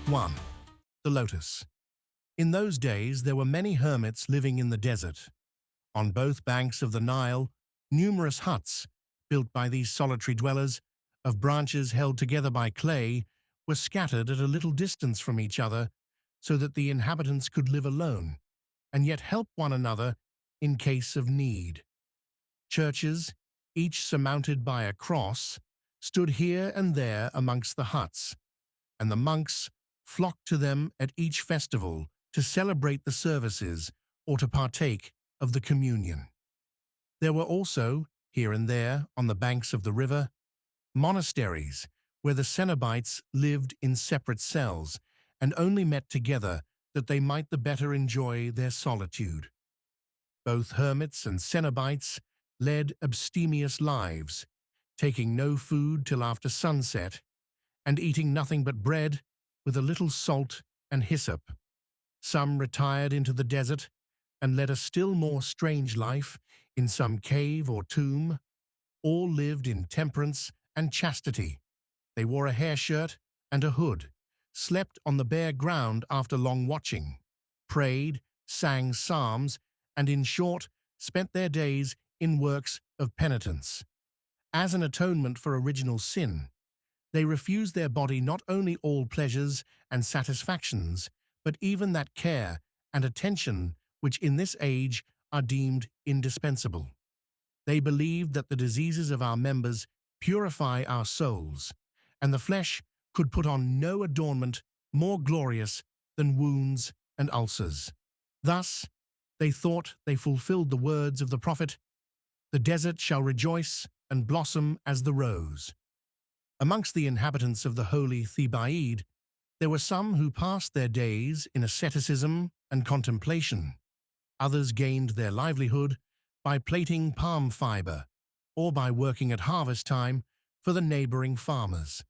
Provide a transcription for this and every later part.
1. The Lotus. In those days there were many hermits living in the desert. On both banks of the Nile, numerous huts, built by these solitary dwellers, of branches held together by clay, were scattered at a little distance from each other, so that the inhabitants could live alone, and yet help one another in case of need. Churches, each surmounted by a cross, stood here and there amongst the huts, and the monks flocked to them at each festival to celebrate the services or to partake of the communion. There were also, here and there, on the banks of the river, monasteries where the cenobites lived in separate cells and only met together that they might the better enjoy their solitude. Both hermits and cenobites led abstemious lives, taking no food till after sunset, and eating nothing but bread with a little salt and hyssop. Some retired into the desert and led a still more strange life in some cave or tomb. All lived in temperance and chastity. They wore a hair shirt and a hood, slept on the bare ground after long watching, prayed, sang psalms, and in short, spent their days in works of penitence. As an atonement for original sin, they refused their body not only all pleasures and satisfactions, but even that care and attention which in this age are deemed indispensable. They believed that the diseases of our members purify our souls, and the flesh could put on no adornment more glorious than wounds and ulcers. Thus, they thought they fulfilled the words of the prophet, "The desert shall rejoice and blossom as the rose." Amongst the inhabitants of the holy Thebaid, there were some who passed their days in asceticism and contemplation. Others gained their livelihood by plaiting palm fiber or by working at harvest time for the neighboring farmers.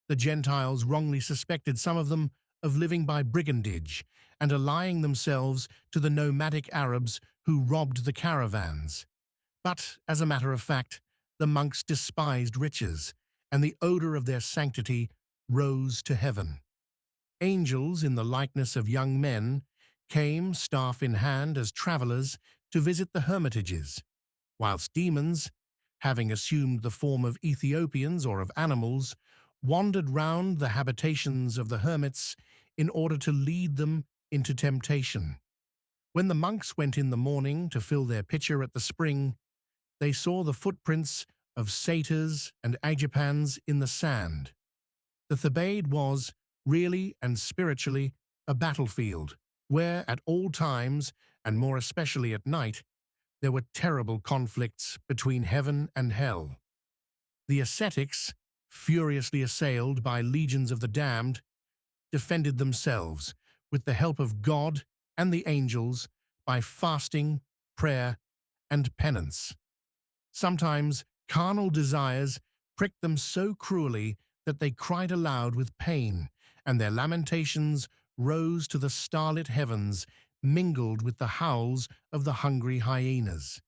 The Gentiles wrongly suspected some of them of living by brigandage and allying themselves to the nomadic Arabs who robbed the caravans. But, as a matter of fact, the monks despised riches, and the odor of their sanctity rose to heaven. Angels in the likeness of young men came, staff in hand, as travelers to visit the hermitages, whilst demons, having assumed the form of Ethiopians or of animals, wandered round the habitations of the hermits in order to lead them into temptation. When the monks went in the morning to fill their pitcher at the spring, they saw the footprints of satyrs and agipans in the sand. The Thebaid was, really and spiritually, a battlefield, where at all times, and more especially at night, there were terrible conflicts between heaven and hell. The ascetics, furiously assailed by legions of the damned, defended themselves with the help of God and the angels by fasting, prayer, and penance. Sometimes carnal desires pricked them so cruelly that they cried aloud with pain, and their lamentations rose to the starlit heavens, mingled with the howls of the hungry hyenas.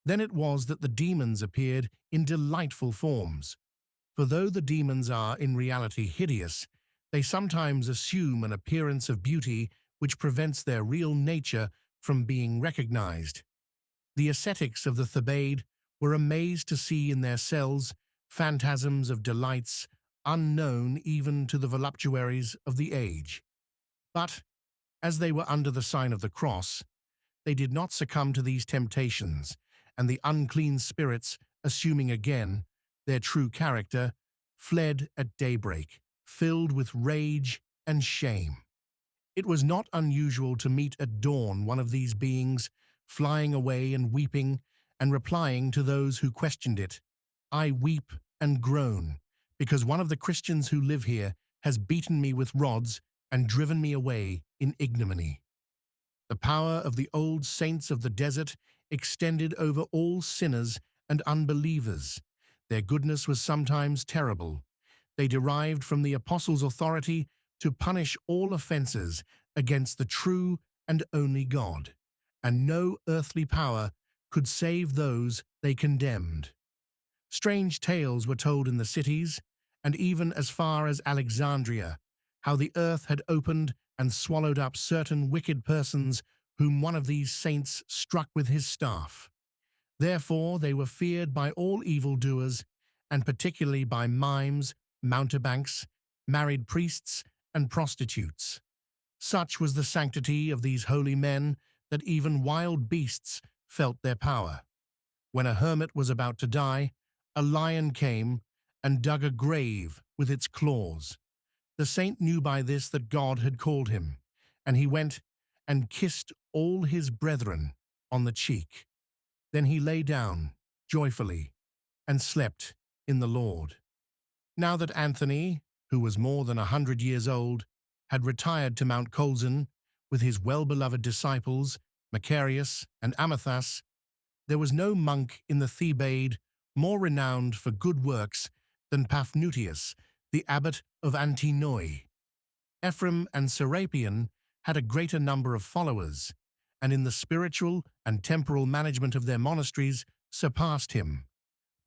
Then it was that the demons appeared in delightful forms. For though the demons are in reality hideous, they sometimes assume an appearance of beauty which prevents their real nature from being recognized. The ascetics of the Thebaid were amazed to see in their cells phantasms of delights unknown even to the voluptuaries of the age. But, as they were under the sign of the cross, they did not succumb to these temptations, and the unclean spirits, assuming again their true character, fled at daybreak, filled with rage and shame. It was not unusual to meet at dawn one of these beings, flying away and weeping, and replying to those who questioned it, "I weep and groan, because one of the Christians who live here has beaten me with rods and driven me away in ignominy." The power of the old saints of the desert extended over all sinners and unbelievers. Their goodness was sometimes terrible. They derived from the apostles' authority to punish all offenses against the true and only God, and no earthly power could save those they condemned. Strange tales were told in the cities, and even as far as Alexandria, how the earth had opened and swallowed up certain wicked persons whom one of these saints struck with his staff. Therefore they were feared by all evildoers, and particularly by mimes, mountebanks, married priests, and prostitutes. Such was the sanctity of these holy men that even wild beasts felt their power. When a hermit was about to die, a lion came and dug a grave with its claws. The saint knew by this that God had called him, and he went and kissed all his brethren on the cheek. Then he lay down joyfully and slept in the Lord. Now that Anthony, who was more than 100 years old, had retired to Mount Courtesan with his well-beloved disciples, Macarius and Amathas, there was no monk in the Thebaid more renowned for good works than Paphnutius, the abbot of Antinoi. Ephraim and Serapion had a greater number of followers, and in the spiritual and temporal management of their monasteries surpassed him.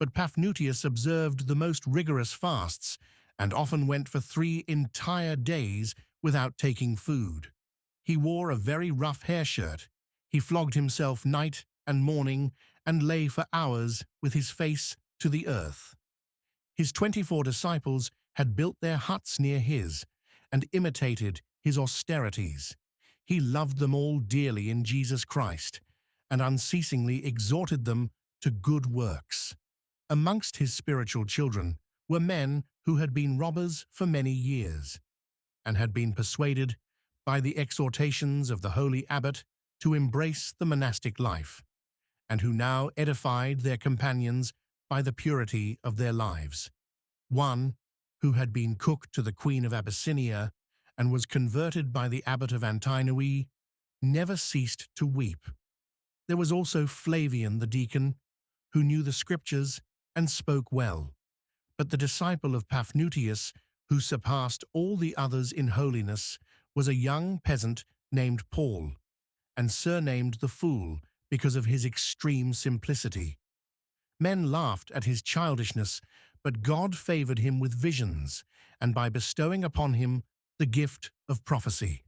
But Paphnutius observed the most rigorous fasts, and often went for 3 entire days without taking food. He wore a very rough hair shirt. He flogged himself night and morning, and lay for hours with his face to the earth. His 24 disciples had built their huts near his, and imitated his austerities. He loved them all dearly in Jesus Christ, and unceasingly exhorted them to good works. Amongst his spiritual children were men who had been robbers for many years, and had been persuaded by the exhortations of the holy abbot to embrace the monastic life, and who now edified their companions by the purity of their lives. One, who had been cook to the Queen of Abyssinia and was converted by the abbot of Antinoi, never ceased to weep. There was also Flavian the deacon, who knew the scriptures and spoke well. But the disciple of Paphnutius, who surpassed all the others in holiness, was a young peasant named Paul, and surnamed the Fool because of his extreme simplicity. Men laughed at his childishness, but God favored him with visions, and by bestowing upon him the gift of prophecy.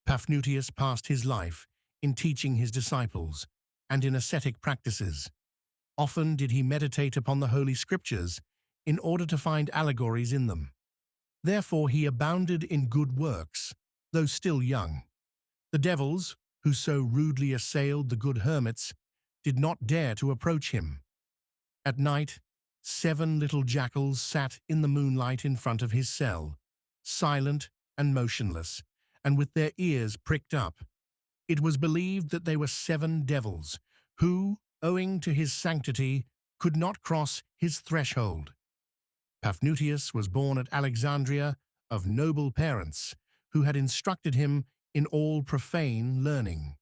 Paphnutius passed his life in teaching his disciples and in ascetic practices. Often did he meditate upon the Holy Scriptures in order to find allegories in them. Therefore he abounded in good works, though still young. The devils, who so rudely assailed the good hermits, did not dare to approach him. At night, 7 little jackals sat in the moonlight in front of his cell, silent and motionless, and with their ears pricked up. It was believed that they were 7 devils, who, owing to his sanctity, could not cross his threshold. Paphnutius was born at Alexandria of noble parents, who had instructed him in all profane learning.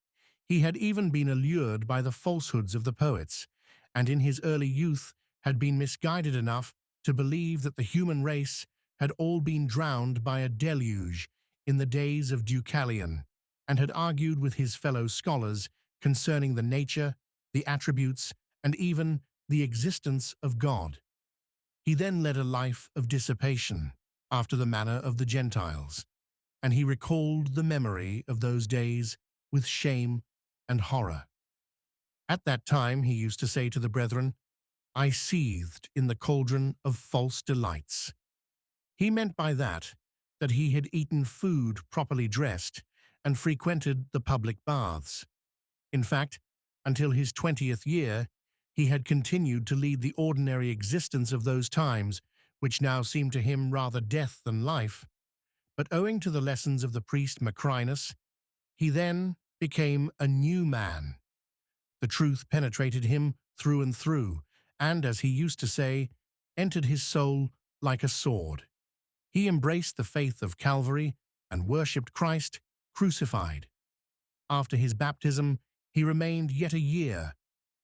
He had even been allured by the falsehoods of the poets, and in his early youth had been misguided enough to believe that the human race had all been drowned by a deluge in the days of Deucalion, and had argued with his fellow scholars concerning the nature, the attributes, and even the existence of God. He then led a life of dissipation, after the manner of the Gentiles, and he recalled the memory of those days with shame and horror. At that time he used to say to the brethren, "I seethed in the cauldron of false delights." He meant by that he had eaten food properly dressed and frequented the public baths. In fact, until his 20th year, he had continued to lead the ordinary existence of those times, which now seemed to him rather death than life. But owing to the lessons of the priest Macrinus, he then became a new man. The truth penetrated him through and through, and, as he used to say, entered his soul like a sword. He embraced the faith of Calvary and worshipped Christ crucified. After his baptism, he remained yet a year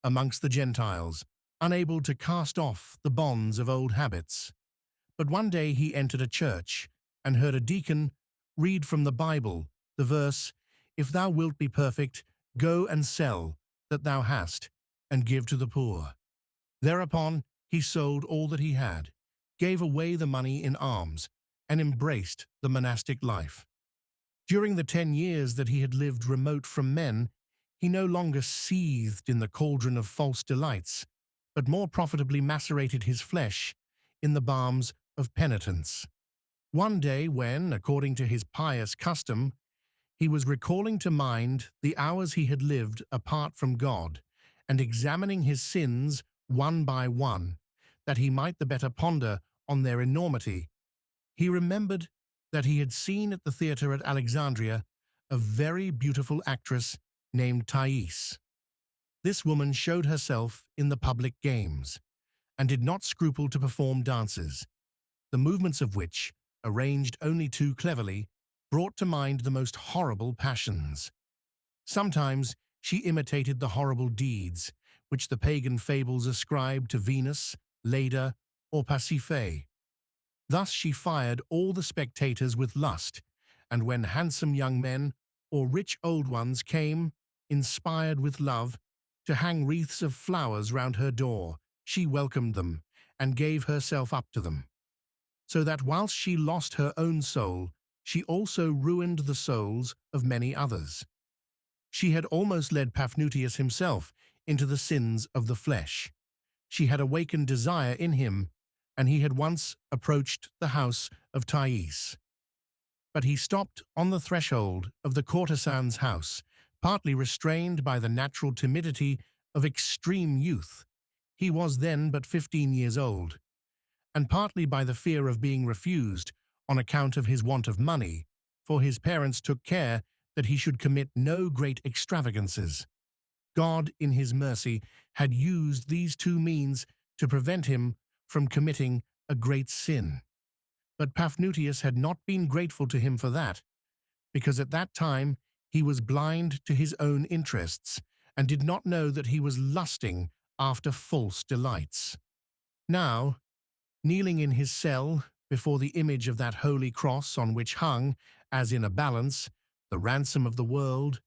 amongst the Gentiles, unable to cast off the bonds of old habits. But one day he entered a church and heard a deacon read from the Bible the verse, "If thou wilt be perfect, go and sell that thou hast, and give to the poor." Thereupon he sold all that he had, gave away the money in alms, and embraced the monastic life. During the 10 years that he had lived remote from men, he no longer seethed in the cauldron of false delights, but more profitably macerated his flesh in the balms of penitence. One day when, according to his pious custom, he was recalling to mind the hours he had lived apart from God and examining his sins one by one, that he might the better ponder on their enormity, he remembered that he had seen at the theatre at Alexandria a very beautiful actress named Thais. This woman showed herself in the public games, and did not scruple to perform dances, the movements of which, arranged only too cleverly, brought to mind the most horrible passions. Sometimes she imitated the horrible deeds which the pagan fables ascribed to Venus, Leda, or Pasiphae. Thus she fired all the spectators with lust, and when handsome young men or rich old ones came, inspired with love, to hang wreaths of flowers round her door, she welcomed them and gave herself up to them. So that whilst she lost her own soul, she also ruined the souls of many others. She had almost led Paphnutius himself into the sins of the flesh. She had awakened desire in him, and he had once approached the house of Thais. But he stopped on the threshold of the courtesan's house, partly restrained by the natural timidity of extreme youth. He was then but 15 years old, and partly by the fear of being refused on account of his want of money, for his parents took care that he should commit no great extravagances. God, in his mercy, had used these two means to prevent him from committing a great sin. But Paphnutius had not been grateful to him for that, because at that time he was blind to his own interests and did not know that he was lusting after false delights. Now, kneeling in his cell before the image of that holy cross on which hung, as in a balance, the ransom of the world,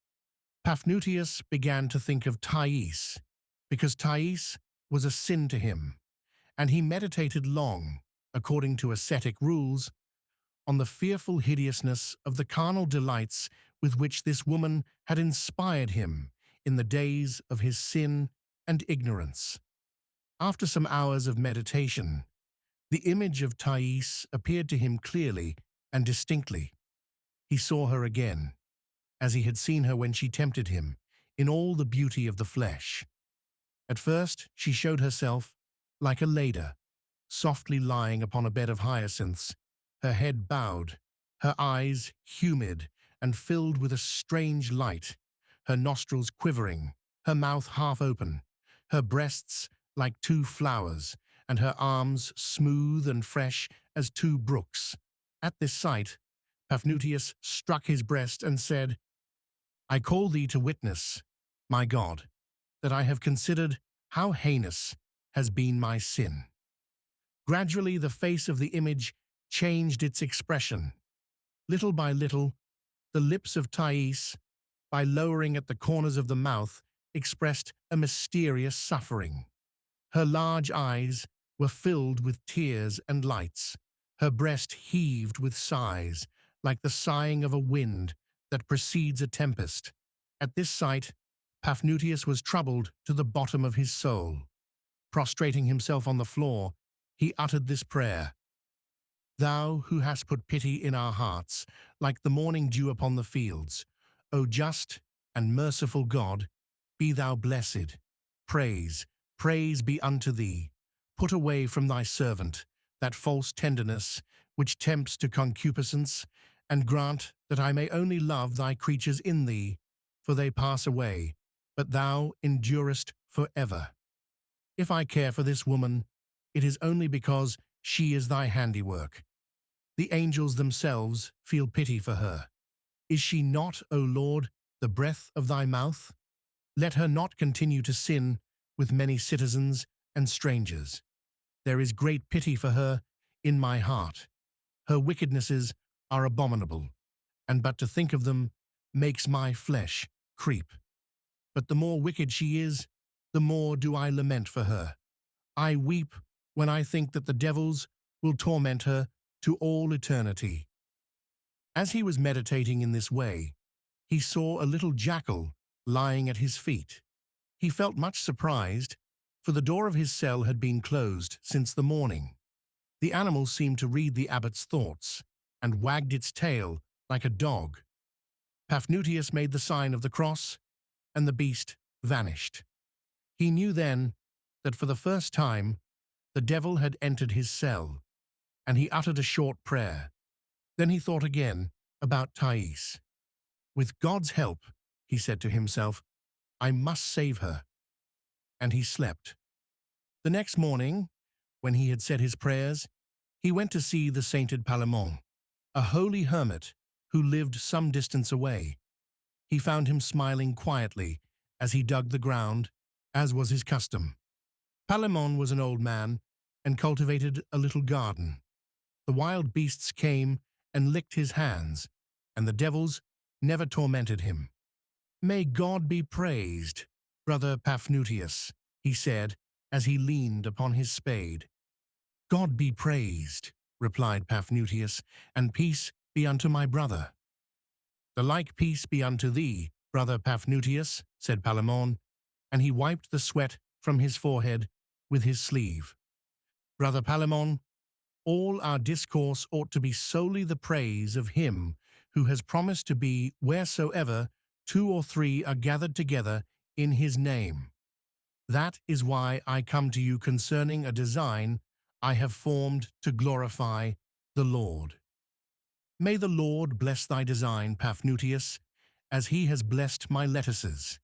Paphnutius began to think of Thais, because Thais was a sin to him, and he meditated long, according to ascetic rules, on the fearful hideousness of the carnal delights with which this woman had inspired him in the days of his sin and ignorance. After some hours of meditation, the image of Thais appeared to him clearly and distinctly. He saw her again, as he had seen her when she tempted him, in all the beauty of the flesh. At first she showed herself like a Leda, softly lying upon a bed of hyacinths, her head bowed, her eyes humid and filled with a strange light, her nostrils quivering, her mouth half open, her breasts like two flowers, and her arms smooth and fresh as two brooks. At this sight, Paphnutius struck his breast and said, "I call thee to witness, my God, that I have considered how heinous has been my sin." Gradually the face of the image changed its expression. Little by little, the lips of Thais, by lowering at the corners of the mouth, expressed a mysterious suffering. Her large eyes were filled with tears and lights. Her breast heaved with sighs, like the sighing of a wind that precedes a tempest. At this sight, Paphnutius was troubled to the bottom of his soul. Prostrating himself on the floor, he uttered this prayer: "Thou who hast put pity in our hearts, like the morning dew upon the fields, O just and merciful God, be thou blessed. Praise, praise be unto thee. Put away from thy servant that false tenderness which tempts to concupiscence, and grant that I may only love thy creatures in thee, for they pass away, but thou endurest for ever. If I care for this woman, it is only because she is thy handiwork. The angels themselves feel pity for her. Is she not, O Lord, the breath of thy mouth? Let her not continue to sin with many citizens and strangers. There is great pity for her in my heart. Her wickednesses are abominable, and but to think of them makes my flesh creep. But the more wicked she is, the more do I lament for her. I weep when I think that the devils will torment her to all eternity. As he was meditating in this way, he saw a little jackal lying at his feet. He felt much surprised, for the door of his cell had been closed since the morning. The animal seemed to read the abbot's thoughts, and wagged its tail like a dog. Paphnutius made the sign of the cross, and the beast vanished. He knew then that for the first time the devil had entered his cell, and he uttered a short prayer. Then he thought again about Thais. With God's help, he said to himself, I must save her. And he slept. The next morning, when he had said his prayers, he went to see the sainted Palamon, a holy hermit who lived some distance away. He found him smiling quietly as he dug the ground, as was his custom. Palamon was an old man and cultivated a little garden. The wild beasts came and licked his hands, and the devils never tormented him. May God be praised, brother Paphnutius, he said as he leaned upon his spade. God be praised, replied Paphnutius, and peace be unto my brother. The like peace be unto thee, brother Paphnutius, said Palamon, and he wiped the sweat from his forehead with his sleeve. Brother Palamon, all our discourse ought to be solely the praise of him who has promised to be wheresoever 2 or 3 are gathered together in his name. That is why I come to you concerning a design I have formed to glorify the Lord. May the Lord bless thy design, Paphnutius, as he has blessed my lettuces.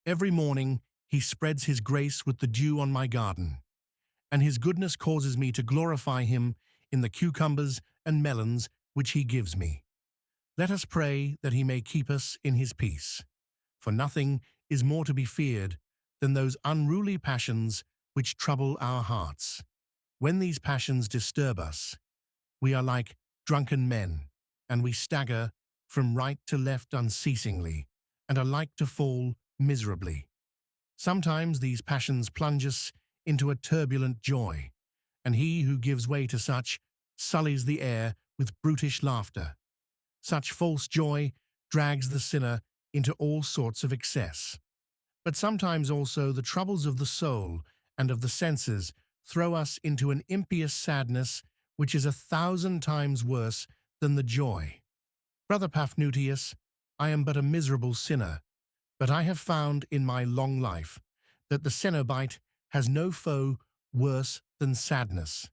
Every morning he spreads his grace with the dew on my garden, and his goodness causes me to glorify him in the cucumbers and melons which he gives me. Let us pray that he may keep us in his peace, for nothing is more to be feared than those unruly passions which trouble our hearts. When these passions disturb us, we are like drunken men, and we stagger from right to left unceasingly, and are like to fall miserably. Sometimes these passions plunge us into a turbulent joy, and he who gives way to such sullies the air with brutish laughter. Such false joy drags the sinner into all sorts of excess. But sometimes also the troubles of the soul and of the senses throw us into an impious sadness which is 1,000 times worse than the joy. Brother Paphnutius, I am but a miserable sinner, but I have found in my long life that the cenobite has no foe worse than sadness.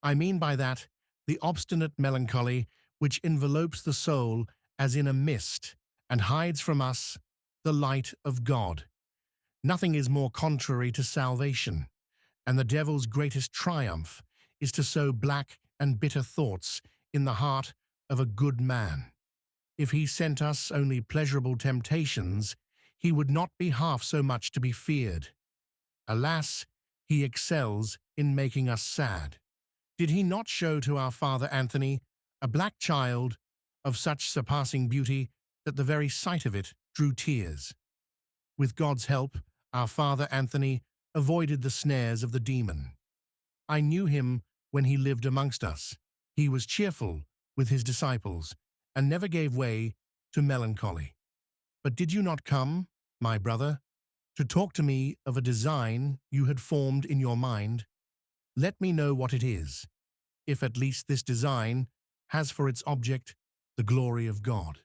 I mean by that the obstinate melancholy which envelopes the soul as in a mist and hides from us the light of God. Nothing is more contrary to salvation, and the devil's greatest triumph is to sow black and bitter thoughts in the heart of a good man. If he sent us only pleasurable temptations, he would not be half so much to be feared. Alas, he excels in making us sad. Did he not show to our father Anthony a black child of such surpassing beauty that the very sight of it drew tears? With God's help, our father Anthony avoided the snares of the demon. I knew him when he lived amongst us. He was cheerful with his disciples and never gave way to melancholy. But did you not come, my brother, to talk to me of a design you had formed in your mind? Let me know what it is, if at least this design has for its object the glory of God.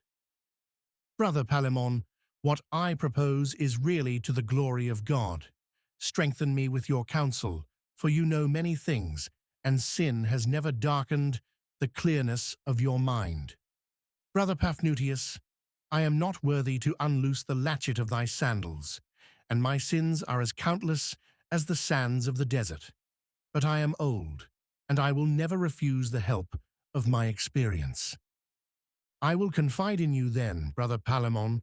Brother Palamon, what I propose is really to the glory of God. Strengthen me with your counsel, for you know many things, and sin has never darkened the clearness of your mind. Brother Paphnutius, I am not worthy to unloose the latchet of thy sandals, and my sins are as countless as the sands of the desert. But I am old, and I will never refuse the help of my experience. I will confide in you then, Brother Palamon,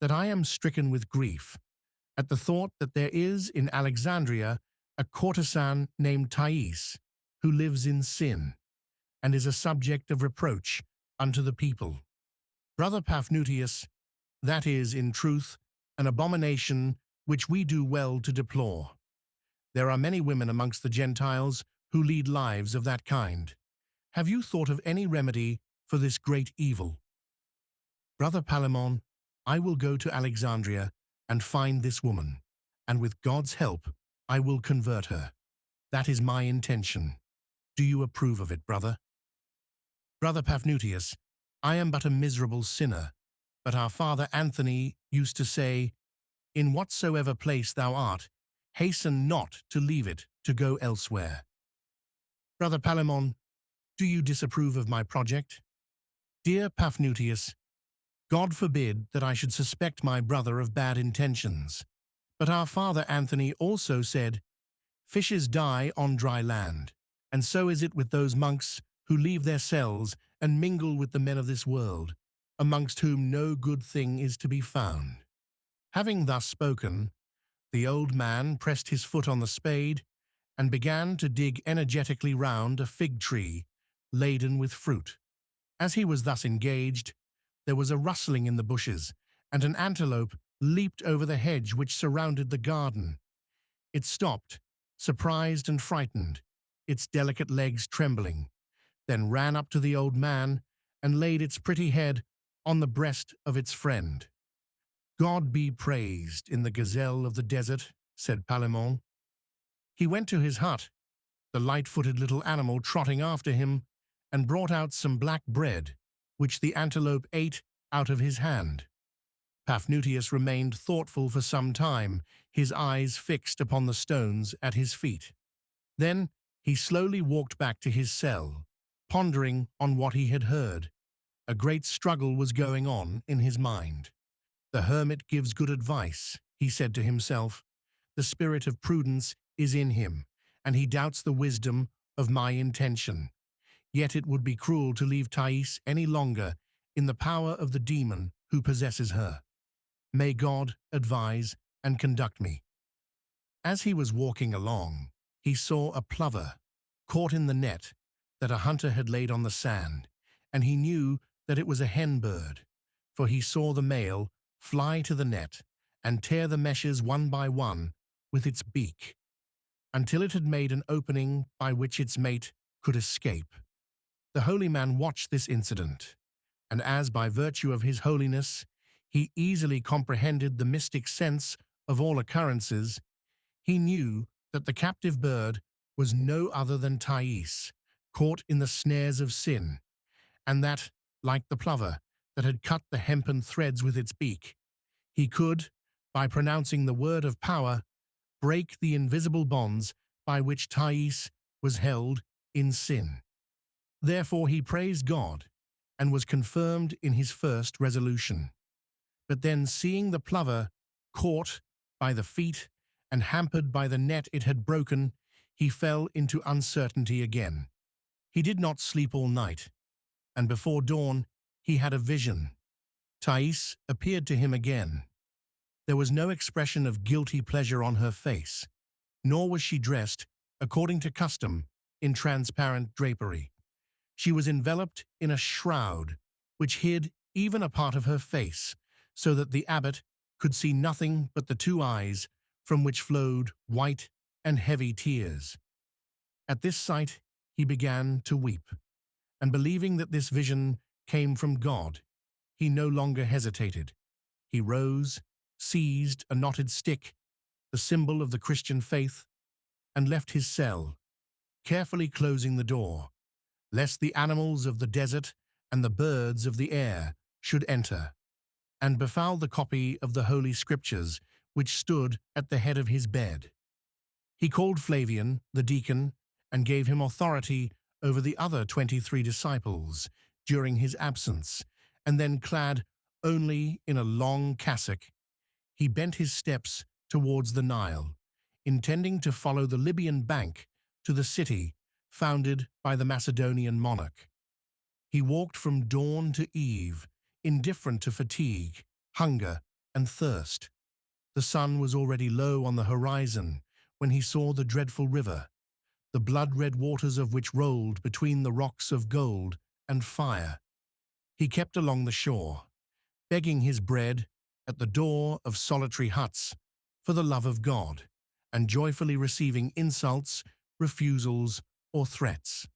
that I am stricken with grief at the thought that there is in Alexandria a courtesan named Thais, who lives in sin, and is a subject of reproach unto the people. Brother Paphnutius, that is, in truth, an abomination which we do well to deplore. There are many women amongst the Gentiles who lead lives of that kind, Have you thought of any remedy for this great evil? Brother Palamon, I will go to Alexandria and find this woman, and with God's help, I will convert her. That is my intention. Do you approve of it, brother? Brother Paphnutius, I am but a miserable sinner, but our father Anthony used to say, in whatsoever place thou art, hasten not to leave it to go elsewhere. Brother Palamon, do you disapprove of my project? Dear Paphnutius, God forbid that I should suspect my brother of bad intentions. But our father Anthony also said, fishes die on dry land, and so is it with those monks who leave their cells and mingle with the men of this world, amongst whom no good thing is to be found. Having thus spoken, the old man pressed his foot on the spade and began to dig energetically round a fig tree laden with fruit. As he was thus engaged, there was a rustling in the bushes, and an antelope leaped over the hedge which surrounded the garden. It stopped, surprised and frightened, its delicate legs trembling, then ran up to the old man and laid its pretty head on the breast of its friend. God be praised in the gazelle of the desert, said Palamon. He went to his hut, the light-footed little animal trotting after him, and brought out some black bread, which the antelope ate out of his hand. Paphnutius remained thoughtful for some time, his eyes fixed upon the stones at his feet. Then he slowly walked back to his cell, pondering on what he had heard. A great struggle was going on in his mind. The hermit gives good advice, he said to himself. The spirit of prudence is in him, and he doubts the wisdom of my intention. Yet it would be cruel to leave Thais any longer in the power of the demon who possesses her. May God advise and conduct me. As he was walking along, he saw a plover caught in the net that a hunter had laid on the sand, and he knew that it was a hen bird, for he saw the male fly to the net and tear the meshes one by one with its beak, until it had made an opening by which its mate could escape. The holy man watched this incident, and as by virtue of his holiness he easily comprehended the mystic sense of all occurrences, he knew that the captive bird was no other than Thais, caught in the snares of sin, and that, like the plover that had cut the hempen threads with its beak, he could, by pronouncing the word of power, break the invisible bonds by which Thais was held in sin. Therefore he praised God, and was confirmed in his first resolution. But then, seeing the plover caught by the feet and hampered by the net it had broken, he fell into uncertainty again. He did not sleep all night, and before dawn he had a vision. Thais appeared to him again. There was no expression of guilty pleasure on her face, nor was she dressed, according to custom, in transparent drapery. She was enveloped in a shroud, which hid even a part of her face, so that the abbot could see nothing but the two eyes from which flowed white and heavy tears. At this sight he began to weep, and believing that this vision came from God, he no longer hesitated. He rose, seized a knotted stick, the symbol of the Christian faith, and left his cell, carefully closing the door, lest the animals of the desert and the birds of the air should enter, and befoul the copy of the Holy Scriptures which stood at the head of his bed. He called Flavian, the deacon, and gave him authority over the other 23 disciples during his absence, and then, clad only in a long cassock, he bent his steps towards the Nile, intending to follow the Libyan bank to the city founded by the Macedonian monarch. He walked from dawn to eve, indifferent to fatigue, hunger, and thirst. The sun was already low on the horizon when he saw the dreadful river, the blood-red waters of which rolled between the rocks of gold and fire. He kept along the shore, begging his bread at the door of solitary huts for the love of God, and joyfully receiving insults, refusals, or threats.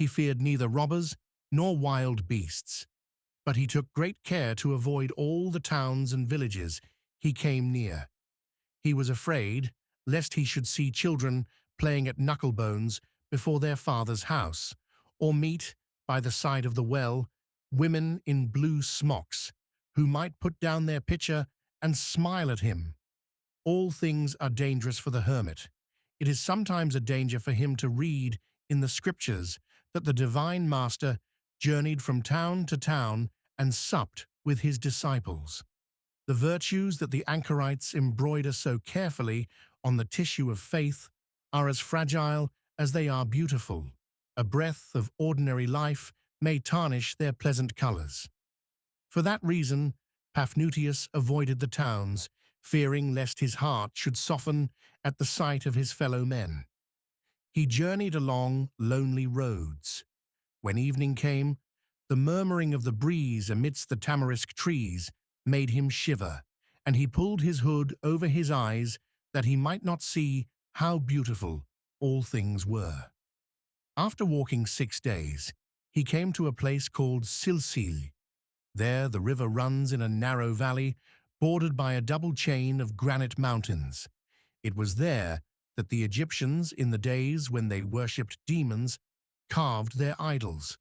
He feared neither robbers nor wild beasts, but he took great care to avoid all the towns and villages he came near. He was afraid lest he should see children playing at knucklebones before their father's house, or meet, by the side of the well, women in blue smocks, who might put down their pitcher and smile at him. All things are dangerous for the hermit. It is sometimes a danger for him to read in the scriptures that the divine master journeyed from town to town and supped with his disciples. The virtues that the anchorites embroider so carefully on the tissue of faith are as fragile as they are beautiful. A breath of ordinary life may tarnish their pleasant colors. For that reason, Paphnutius avoided the towns, fearing lest his heart should soften at the sight of his fellow men. He journeyed along lonely roads. When evening came, the murmuring of the breeze amidst the tamarisk trees made him shiver, and he pulled his hood over his eyes that he might not see how beautiful all things were. After walking 6 days, he came to a place called Silsil. There the river runs in a narrow valley bordered by a double chain of granite mountains. It was there that the Egyptians, in the days when they worshipped demons, carved their idols.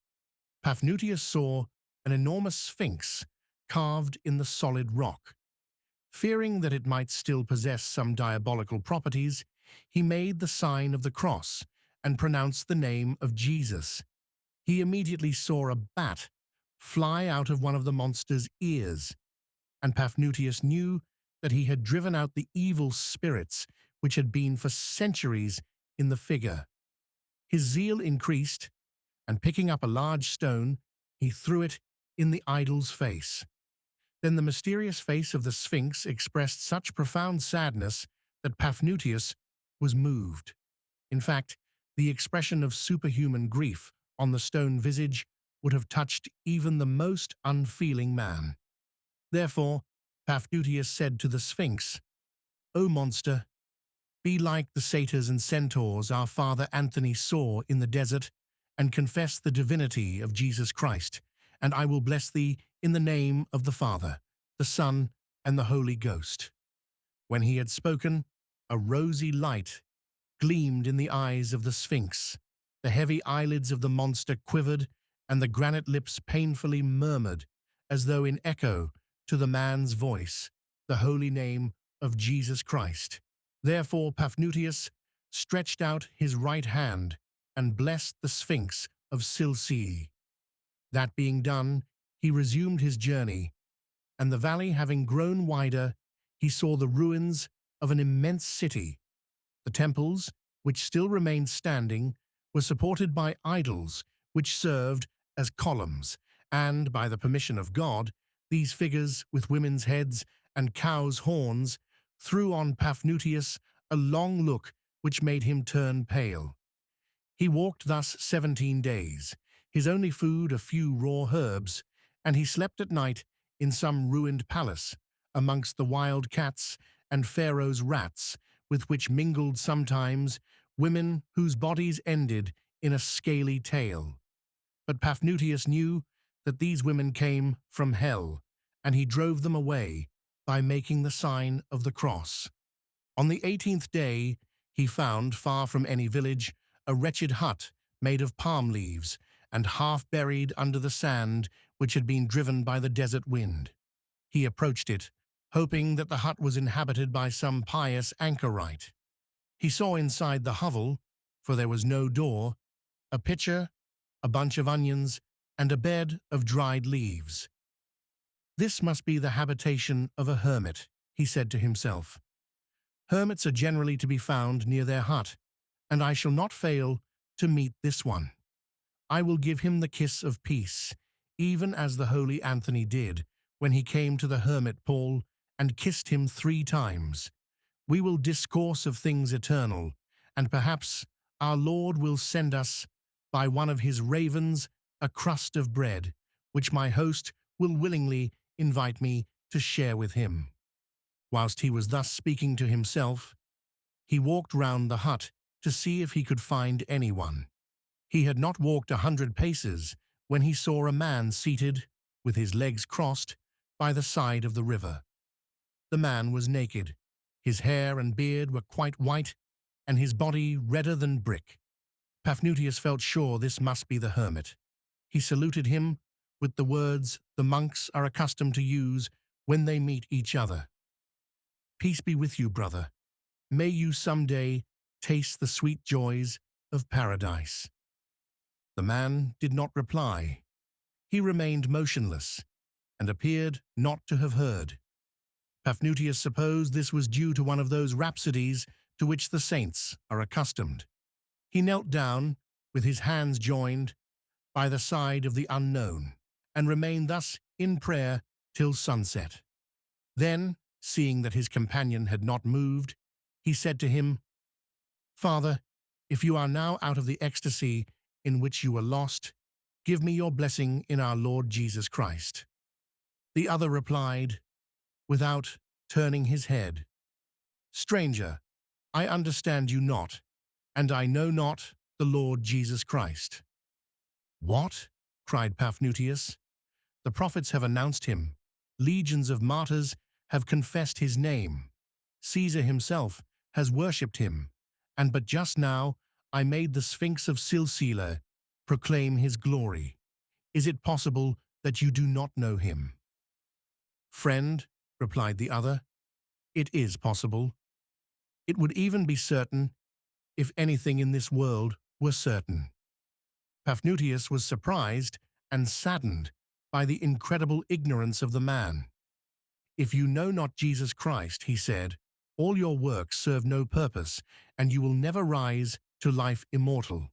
Paphnutius saw an enormous sphinx carved in the solid rock. Fearing that it might still possess some diabolical properties, he made the sign of the cross and pronounced the name of Jesus. He immediately saw a bat fly out of one of the monster's ears, and Paphnutius knew that he had driven out the evil spirits which had been for centuries in the figure. His zeal increased, and picking up a large stone, he threw it in the idol's face. Then the mysterious face of the Sphinx expressed such profound sadness that Paphnutius was moved. In fact, the expression of superhuman grief on the stone visage would have touched even the most unfeeling man. Therefore, Paphnutius said to the Sphinx, "O monster, be like the satyrs and centaurs our father Anthony saw in the desert, and confess the divinity of Jesus Christ, and I will bless thee in the name of the Father, the Son, and the Holy Ghost." When he had spoken, a rosy light gleamed in the eyes of the Sphinx. The heavy eyelids of the monster quivered, and the granite lips painfully murmured, as though in echo to the man's voice, the holy name of Jesus Christ. Therefore Paphnutius stretched out his right hand and blessed the Sphinx of Silsil. That being done, he resumed his journey, and the valley having grown wider, he saw the ruins of an immense city. The temples, which still remained standing, were supported by idols which served as columns, and, by the permission of God, these figures with women's heads and cows' horns threw on Paphnutius a long look which made him turn pale. He walked thus 17 days, his only food a few raw herbs, and he slept at night in some ruined palace, amongst the wild cats and Pharaoh's rats, with which mingled sometimes women whose bodies ended in a scaly tail. But Paphnutius knew that these women came from hell, and he drove them away by making the sign of the cross. On the 18th day, he found, far from any village, a wretched hut made of palm leaves and half buried under the sand which had been driven by the desert wind. He approached it, hoping that the hut was inhabited by some pious anchorite. He saw inside the hovel, for there was no door, a pitcher, a bunch of onions, and a bed of dried leaves. "This must be the habitation of a hermit," he said to himself. "Hermits are generally to be found near their hut, and I shall not fail to meet this one. I will give him the kiss of peace, even as the holy Anthony did when he came to the hermit Paul and kissed him 3 times. We will discourse of things eternal, and perhaps our Lord will send us, by one of his ravens, a crust of bread, which my host will willingly invite me to share with him." Whilst he was thus speaking to himself, he walked round the hut to see if he could find anyone. He had not walked 100 paces when he saw a man seated, with his legs crossed, by the side of the river. The man was naked. His hair and beard were quite white, and his body redder than brick. Paphnutius felt sure this must be the hermit. He saluted him with the words the monks are accustomed to use when they meet each other. "Peace be with you, brother. May you some day taste the sweet joys of paradise." The man did not reply. He remained motionless and appeared not to have heard. Paphnutius supposed this was due to one of those rhapsodies to which the saints are accustomed. He knelt down, with his hands joined, by the side of the unknown, and remained thus in prayer till sunset. Then, seeing that his companion had not moved, he said to him, "Father, if you are now out of the ecstasy in which you were lost, give me your blessing in our Lord Jesus Christ." The other replied, without turning his head, "Stranger, I understand you not, and I know not the Lord Jesus Christ." "What?" cried Paphnutius. "The prophets have announced him. Legions of martyrs have confessed his name. Caesar himself has worshipped him, and but just now I made the Sphinx of Silsila proclaim his glory. Is it possible that you do not know him?" "Friend," replied the other, "it is possible. It would even be certain if anything in this world were certain." Paphnutius was surprised and saddened by the incredible ignorance of the man. "If you know not Jesus Christ," he said, "all your works serve no purpose, and you will never rise to life immortal."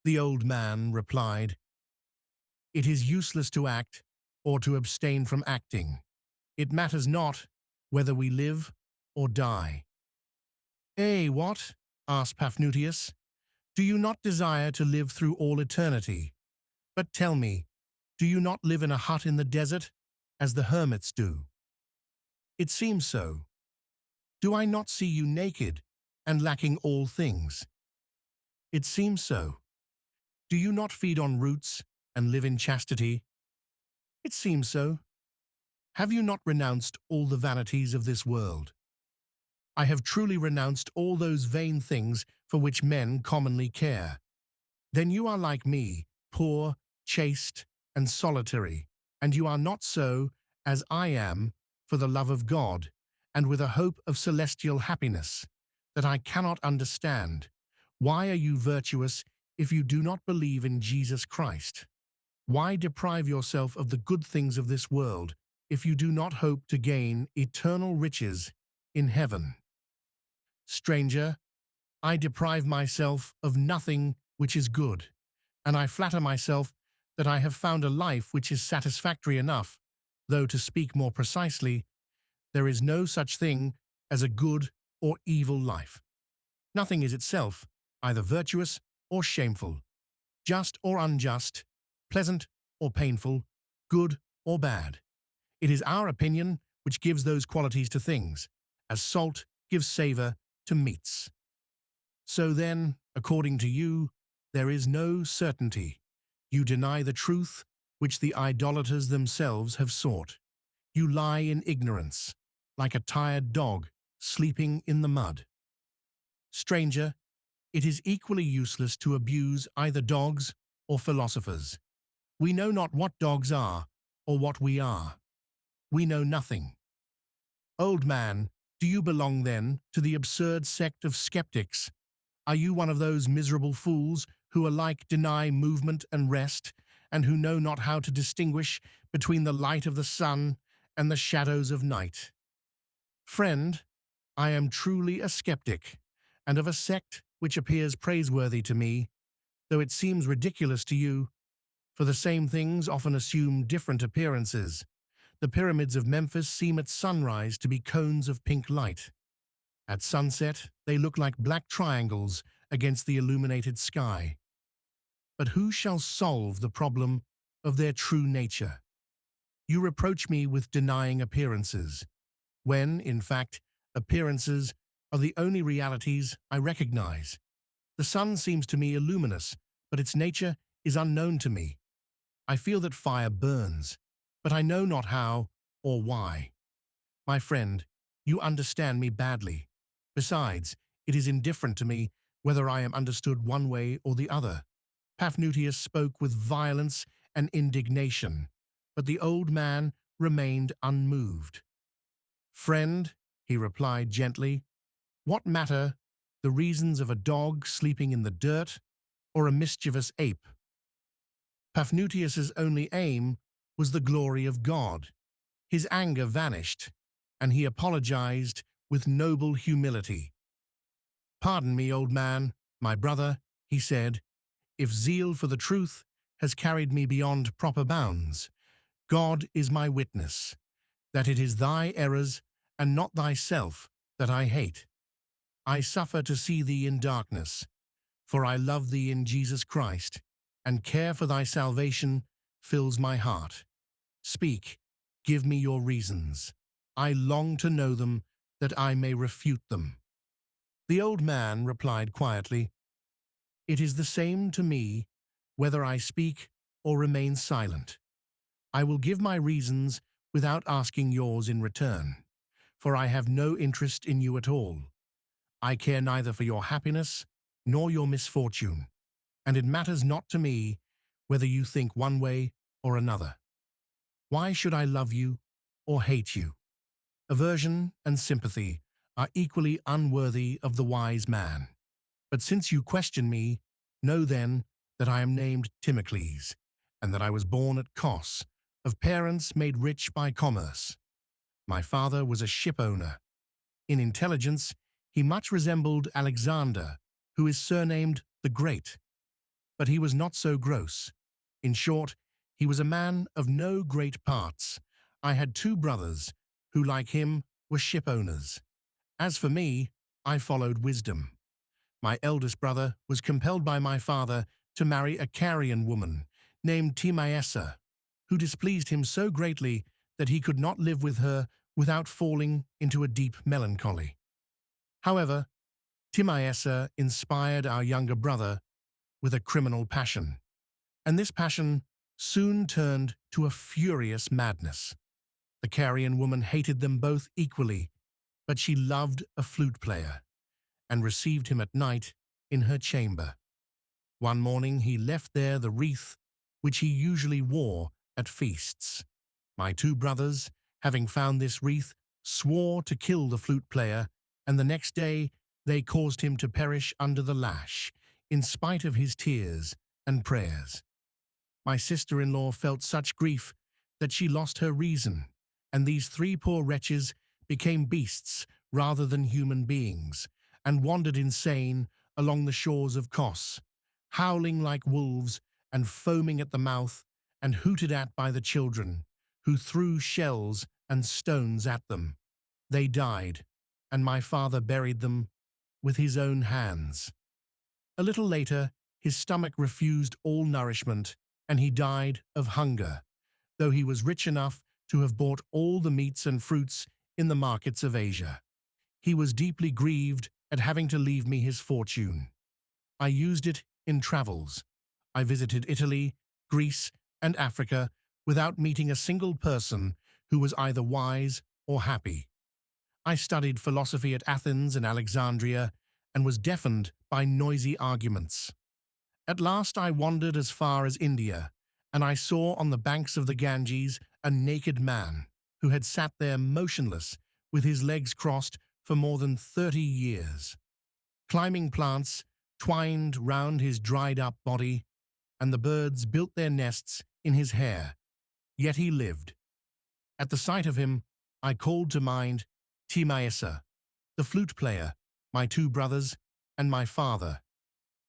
The old man replied, "It is useless to act or to abstain from acting. It matters not whether we live or die." "Eh, what?" asked Paphnutius. "Do you not desire to live through all eternity? But tell me, do you not live in a hut in the desert, as the hermits do?" "It seems so." "Do I not see you naked and lacking all things?" "It seems so." "Do you not feed on roots and live in chastity?" "It seems so." "Have you not renounced all the vanities of this world?" "I have truly renounced all those vain things for which men commonly care." "Then you are like me, poor, chaste, and solitary, and you are not so as I am, for the love of God, and with a hope of celestial happiness, that I cannot understand. Why are you virtuous if you do not believe in Jesus Christ? Why deprive yourself of the good things of this world if you do not hope to gain eternal riches in heaven?" "Stranger, I deprive myself of nothing which is good, and I flatter myself that I have found a life which is satisfactory enough, though, to speak more precisely, there is no such thing as a good or evil life. Nothing is itself either virtuous or shameful, just or unjust, pleasant or painful, good or bad. It is our opinion which gives those qualities to things, as salt gives savor to meats. So then, according to you, there is no certainty. You deny the truth which the idolaters themselves have sought. You lie in ignorance, like a tired dog sleeping in the mud." "Stranger, it is equally useless to abuse either dogs or philosophers. We know not what dogs are or what we are. We know nothing." "Old man, do you belong then to the absurd sect of skeptics? Are you one of those miserable fools who alike deny movement and rest, and who know not how to distinguish between the light of the sun and the shadows of night?" "Friend, I am truly a skeptic, and of a sect which appears praiseworthy to me, though it seems ridiculous to you, for the same things often assume different appearances. The pyramids of Memphis seem at sunrise to be cones of pink light. At sunset, they look like black triangles against the illuminated sky. But who shall solve the problem of their true nature? You reproach me with denying appearances, when, in fact, appearances are the only realities I recognize. The sun seems to me illuminous, but its nature is unknown to me. I feel that fire burns, but I know not how or why. My friend, you understand me badly. Besides, it is indifferent to me whether I am understood one way or the other." Paphnutius spoke with violence and indignation, but the old man remained unmoved. "Friend," he replied gently, "what matter the reasons of a dog sleeping in the dirt or a mischievous ape?" Paphnutius's only aim was the glory of God. His anger vanished, and he apologized with noble humility. "Pardon me, old man, my brother," he said, "if zeal for the truth has carried me beyond proper bounds. God is my witness, that it is thy errors and not thyself that I hate. I suffer to see thee in darkness, for I love thee in Jesus Christ, and care for thy salvation fills my heart. Speak, give me your reasons. I long to know them, that I may refute them." The old man replied quietly, "It is the same to me whether I speak or remain silent. I will give my reasons without asking yours in return, for I have no interest in you at all. I care neither for your happiness nor your misfortune, and it matters not to me whether you think one way or another. Why should I love you or hate you? Aversion and sympathy are equally unworthy of the wise man. But since you question me, know then that I am named Timocles, and that I was born at Kos, of parents made rich by commerce. My father was a ship owner. In intelligence, he much resembled Alexander, who is surnamed the Great. But he was not so gross. In short, he was a man of no great parts. I had two brothers, who, like him, were ship owners. As for me, I followed wisdom. My eldest brother was compelled by my father to marry a Carian woman named Timocles, who displeased him so greatly that he could not live with her without falling into a deep melancholy. However, Timocles inspired our younger brother with a criminal passion, and this passion soon turned to a furious madness. The Carian woman hated them both equally, but she loved a flute player, and received him at night in her chamber. One morning he left there the wreath which he usually wore at feasts. My two brothers, having found this wreath, swore to kill the flute player, and the next day they caused him to perish under the lash, in spite of his tears and prayers. My sister-in-law felt such grief that she lost her reason, and these three poor wretches became beasts rather than human beings, and wandered insane along the shores of Kos, howling like wolves and foaming at the mouth, and hooted at by the children, who threw shells and stones at them. They died, and my father buried them with his own hands. A little later, his stomach refused all nourishment, and he died of hunger, though he was rich enough to have bought all the meats and fruits in the markets of Asia. He was deeply grieved at having to leave me his fortune. I used it in travels. I visited Italy, Greece, and Africa without meeting a single person who was either wise or happy. I studied philosophy at Athens and Alexandria, and was deafened by noisy arguments. At last I wandered as far as India, and I saw on the banks of the Ganges a naked man, who had sat there motionless with his legs crossed for more than 30 years. Climbing plants twined round his dried-up body, and the birds built their nests in his hair. Yet he lived. At the sight of him, I called to mind Timocles, the flute player, my two brothers, and my father,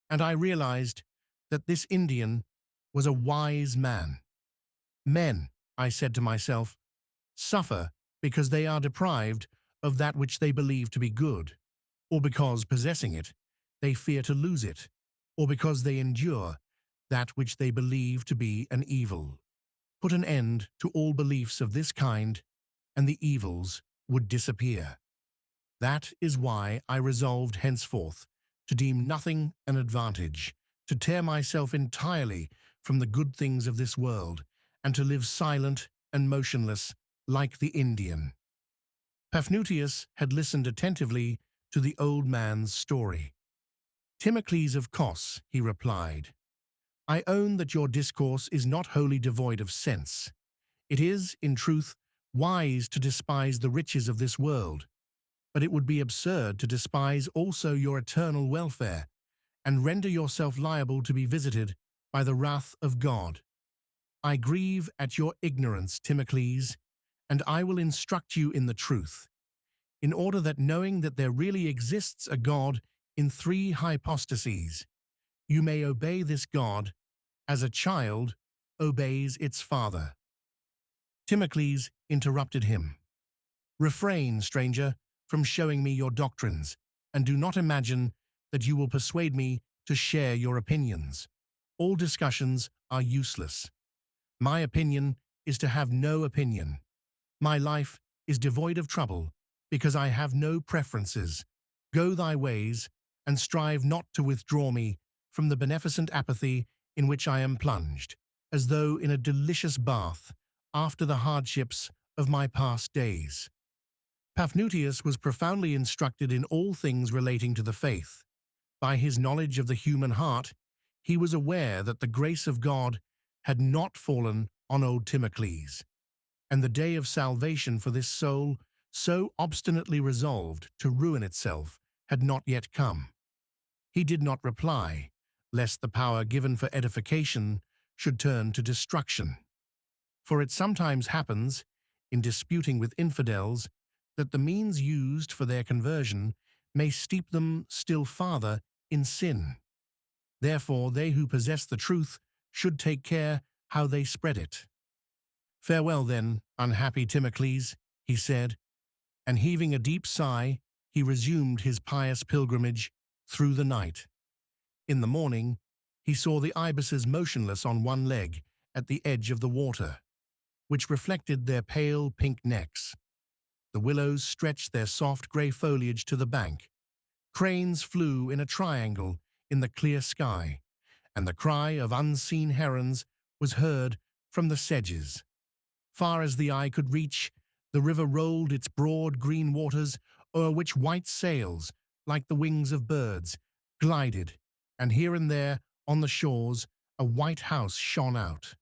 and I realized that this Indian was a wise man. Men, I said to myself, suffer because they are deprived of that which they believe to be good, or because, possessing it, they fear to lose it, or because they endure that which they believe to be an evil. Put an end to all beliefs of this kind, and the evils would disappear. That is why I resolved henceforth to deem nothing an advantage, to tear myself entirely from the good things of this world, and to live silent and motionless like the Indian. Paphnutius had listened attentively to the old man's story. "Timocles of Kos," he replied, "I own that your discourse is not wholly devoid of sense. It is, in truth, wise to despise the riches of this world, but it would be absurd to despise also your eternal welfare, and render yourself liable to be visited by the wrath of God. I grieve at your ignorance, Timocles, and I will instruct you in the truth, in order that, knowing that there really exists a God in three hypostases, you may obey this God as a child obeys its father." Timocles interrupted him. "Refrain, stranger, from showing me your doctrines, and do not imagine that you will persuade me to share your opinions. All discussions are useless. My opinion is to have no opinion. My life is devoid of trouble, because I have no preferences. Go thy ways, and strive not to withdraw me from the beneficent apathy in which I am plunged, as though in a delicious bath after the hardships of my past days." Paphnutius was profoundly instructed in all things relating to the faith. By his knowledge of the human heart, he was aware that the grace of God had not fallen on old Timocles, and the day of salvation for this soul, so obstinately resolved to ruin itself, had not yet come. He did not reply, lest the power given for edification should turn to destruction. For it sometimes happens, in disputing with infidels, that the means used for their conversion may steep them still farther in sin. Therefore, they who possess the truth should take care how they spread it. "Farewell, then, unhappy Timocles," he said, and heaving a deep sigh, he resumed his pious pilgrimage through the night. In the morning, he saw the ibises motionless on one leg at the edge of the water, which reflected their pale pink necks. The willows stretched their soft grey foliage to the bank. Cranes flew in a triangle in the clear sky, and the cry of unseen herons was heard from the sedges. Far as the eye could reach, the river rolled its broad green waters, o'er which white sails, like the wings of birds, glided, and here and there, on the shores, a white house shone out.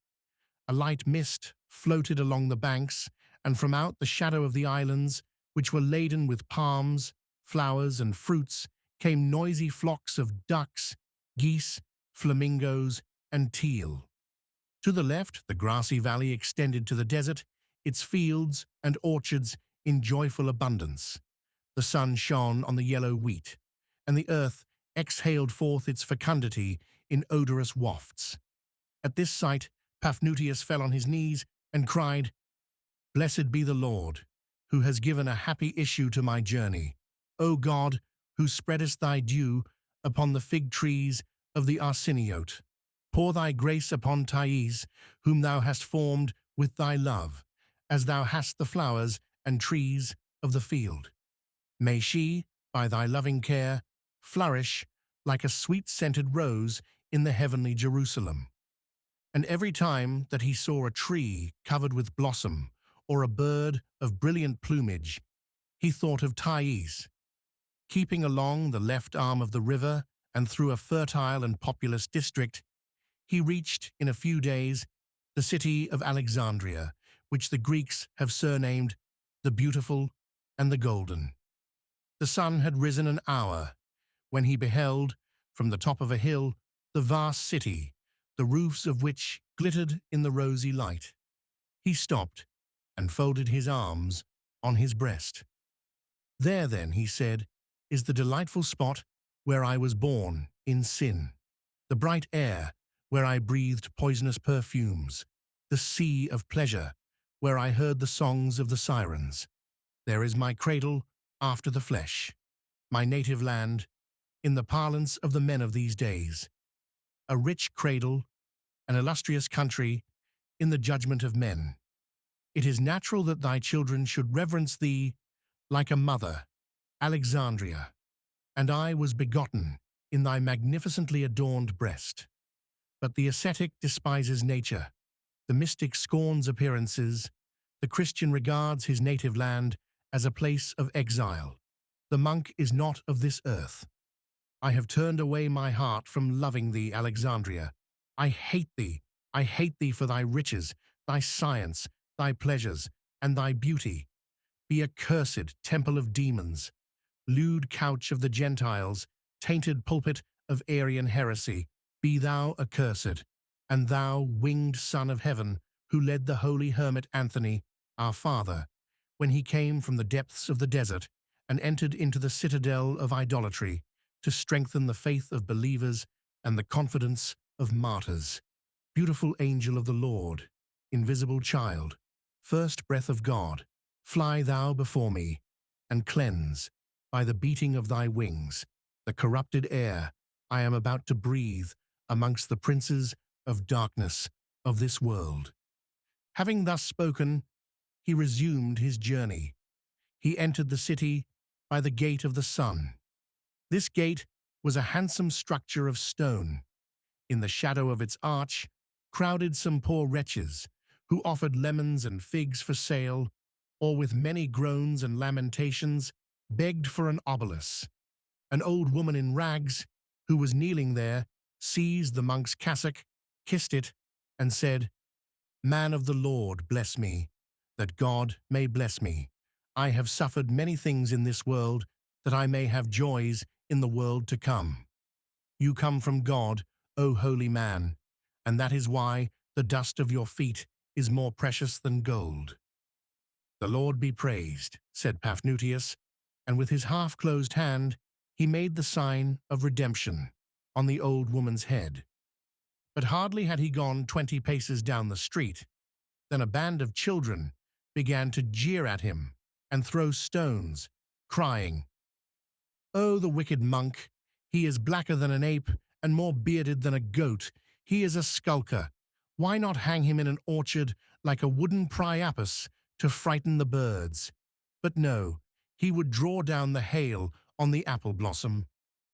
A light mist floated along the banks, and from out the shadow of the islands, which were laden with palms, flowers, and fruits, came noisy flocks of ducks, geese, flamingos, and teal. To the left, the grassy valley extended to the desert, its fields and orchards in joyful abundance. The sun shone on the yellow wheat, and the earth exhaled forth its fecundity in odorous wafts. At this sight, Paphnutius fell on his knees and cried, "Blessed be the Lord, who has given a happy issue to my journey. O God, who spreadest thy dew upon the fig trees of the Arsiniote, pour thy grace upon Thais, whom thou hast formed with thy love, as thou hast the flowers and trees of the field. May she, by thy loving care, flourish like a sweet-scented rose in the heavenly Jerusalem." And every time that he saw a tree covered with blossom or a bird of brilliant plumage, he thought of Thais. Keeping along the left arm of the river and through a fertile and populous district, he reached, in a few days, the city of Alexandria, which the Greeks have surnamed the Beautiful and the Golden. The sun had risen an hour when he beheld, from the top of a hill, the vast city, the roofs of which glittered in the rosy light. He stopped and folded his arms on his breast. "There, then," he said, "is the delightful spot where I was born in sin, the bright air where I breathed poisonous perfumes, the sea of pleasure where I heard the songs of the sirens. There is my cradle after the flesh, my native land, in the parlance of the men of these days, a rich cradle, an illustrious country in the judgment of men. It is natural that thy children should reverence thee like a mother, Alexandria, and I was begotten in thy magnificently adorned breast. But the ascetic despises nature, the mystic scorns appearances, the Christian regards his native land as a place of exile. The monk is not of this earth. I have turned away my heart from loving thee, Alexandria. I hate thee for thy riches, thy science, thy pleasures, and thy beauty. Be accursed, temple of demons, lewd couch of the Gentiles, tainted pulpit of Arian heresy, be thou accursed, and thou, winged son of heaven, who led the holy hermit Anthony, our father, when he came from the depths of the desert and entered into the citadel of idolatry to strengthen the faith of believers and the confidence of martyrs. Beautiful angel of the Lord, invisible child, first breath of God, fly thou before me, and cleanse, by the beating of thy wings, the corrupted air I am about to breathe amongst the princes of darkness of this world. Having thus spoken, he resumed his journey. He entered the city by the gate of the sun. This gate was a handsome structure of stone. In the shadow of its arch crowded some poor wretches who offered lemons and figs for sale, or with many groans and lamentations begged for an obolus. An old woman in rags, who was kneeling there, seized the monk's cassock, kissed it, and said, "Man of the Lord, bless me, that God may bless me. I have suffered many things in this world, that I may have joys in the world to come. You come from God, O holy man, and that is why the dust of your feet is more precious than gold." "The Lord be praised," said Paphnutius, and with his half-closed hand he made the sign of redemption on the old woman's head. But hardly had he gone 20 paces down the street, than a band of children began to jeer at him and throw stones, crying, "Oh, the wicked monk! He is blacker than an ape and more bearded than a goat. He is a skulker. Why not hang him in an orchard like a wooden priapus to frighten the birds? But no, he would draw down the hail on the apple blossom.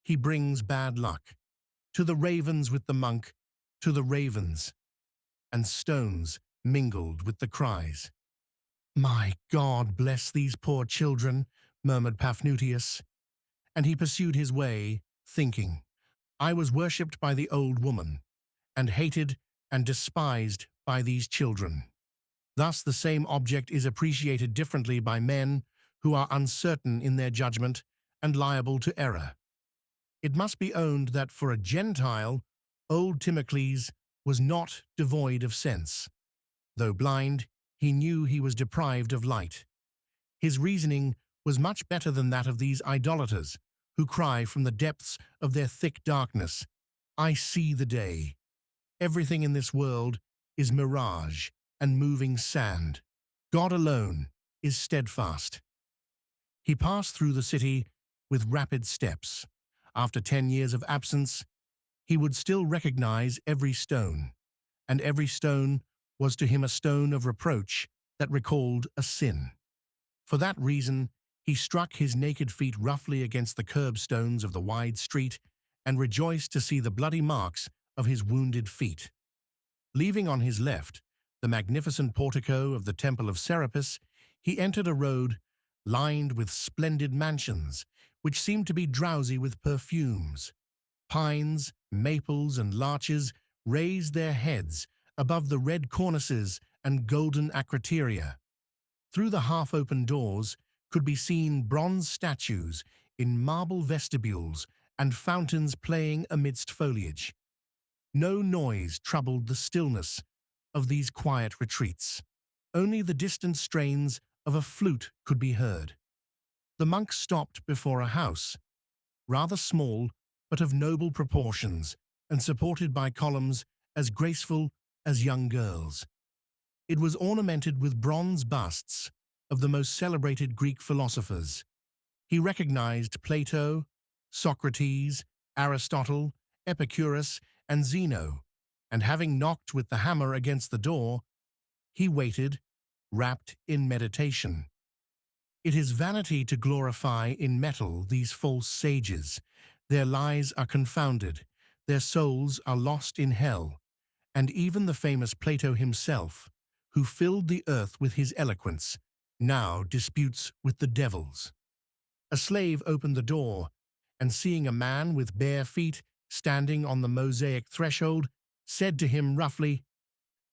He brings bad luck. To the ravens with the monk, to the ravens." And stones mingled with the cries. "My God, bless these poor children," murmured Paphnutius, and he pursued his way, thinking, "I was worshipped by the old woman, and hated and despised by these children." Thus the same object is appreciated differently by men who are uncertain in their judgment and liable to error. It must be owned that for a Gentile, old Timocles was not devoid of sense. Though blind, he knew he was deprived of light. His reasoning was much better than that of these idolaters, who cry from the depths of their thick darkness, "I see the day. Everything in this world is mirage and moving sand. God alone is steadfast." He passed through the city with rapid steps. After 10 years of absence, he would still recognize every stone, and every stone was to him a stone of reproach that recalled a sin. For that reason, he struck his naked feet roughly against the curbstones of the wide street and rejoiced to see the bloody marks of his wounded feet. Leaving on his left the magnificent portico of the Temple of Serapis, he entered a road lined with splendid mansions, which seemed to be drowsy with perfumes. Pines, maples, and larches raised their heads above the red cornices and golden acroteria. Through the half-open doors could be seen bronze statues in marble vestibules and fountains playing amidst foliage. No noise troubled the stillness of these quiet retreats. Only the distant strains of a flute could be heard. The monk stopped before a house, rather small but of noble proportions and supported by columns as graceful as young girls. It was ornamented with bronze busts of the most celebrated Greek philosophers. He recognized Plato, Socrates, Aristotle, Epicurus, and Zeno, and having knocked with the hammer against the door, he waited, wrapped in meditation. It is vanity to glorify in metal these false sages, Their lies are confounded, their souls are lost in hell, and even the famous Plato himself, who filled the earth with his eloquence, now disputes with the devils. A slave opened the door, and seeing a man with bare feet standing on the mosaic threshold, said to him roughly,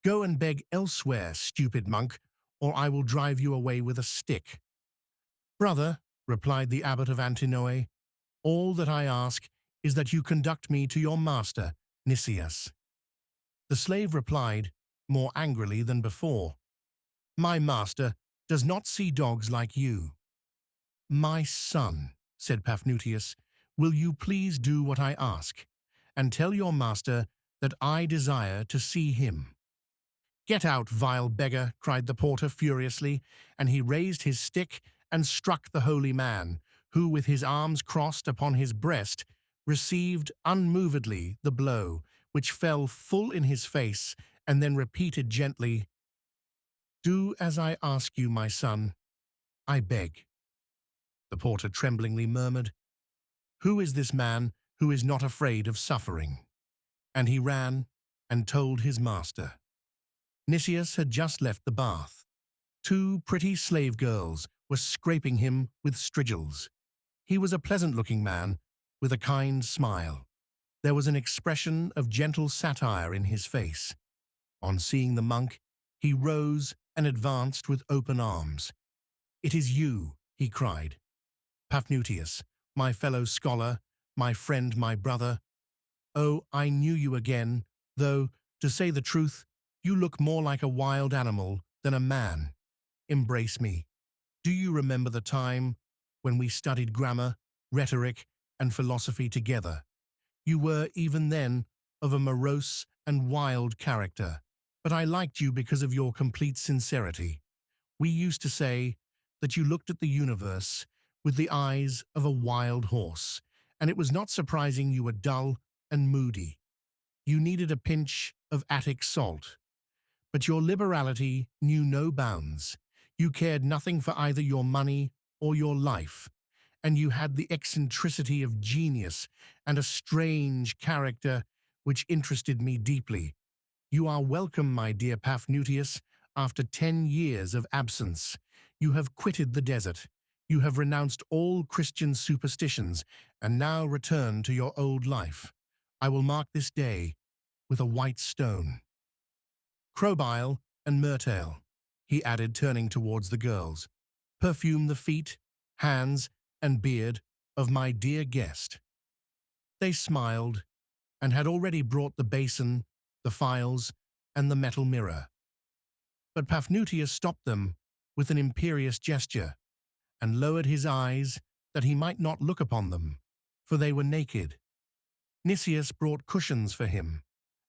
"Go and beg elsewhere, stupid monk, or I will drive you away with a stick." "Brother," replied the abbot of Antinoe, "all that I ask is that you conduct me to your master, Nicias." The slave replied, more angrily than before, "My master does not see dogs like you." "My son," said Paphnutius, "will you please do what I ask, and tell your master that I desire to see him?" "Get out, vile beggar," cried the porter furiously, and he raised his stick and struck the holy man, who, with his arms crossed upon his breast, received unmovedly the blow, which fell full in his face, and then repeated gently, "Do as I ask you, my son, I beg." The porter tremblingly murmured, "Who is this man who is not afraid of suffering?" And he ran and told his master. Nicias had just left the bath. Two pretty slave girls were scraping him with strigils. He was a pleasant-looking man with a kind smile. There was an expression of gentle satire in his face. On seeing the monk, he rose and advanced with open arms. "It is you," he cried. "Paphnutius, my fellow scholar, my friend, my brother. Oh, I knew you again, though, to say the truth, you look more like a wild animal than a man. Embrace me. Do you remember the time when we studied grammar, rhetoric, and philosophy together? You were, even then, of a morose and wild character, but I liked you because of your complete sincerity. We used to say that you looked at the universe with the eyes of a wild horse, and it was not surprising you were dull and moody. You needed a pinch of Attic salt. But your liberality knew no bounds. You cared nothing for either your money or your life, and you had the eccentricity of genius and a strange character which interested me deeply. You are welcome, my dear Paphnutius, after 10 years of absence. You have quitted the desert. You have renounced all Christian superstitions and now return to your old life. I will mark this day with a white stone. Crobile and myrtale," he added, turning towards the girls. "Perfume the feet, hands, and beard of my dear guest." They smiled, and had already brought the basin, the phials, and the metal mirror. But Paphnutius stopped them with an imperious gesture, and lowered his eyes that he might not look upon them, for they were naked. Nicias brought cushions for him,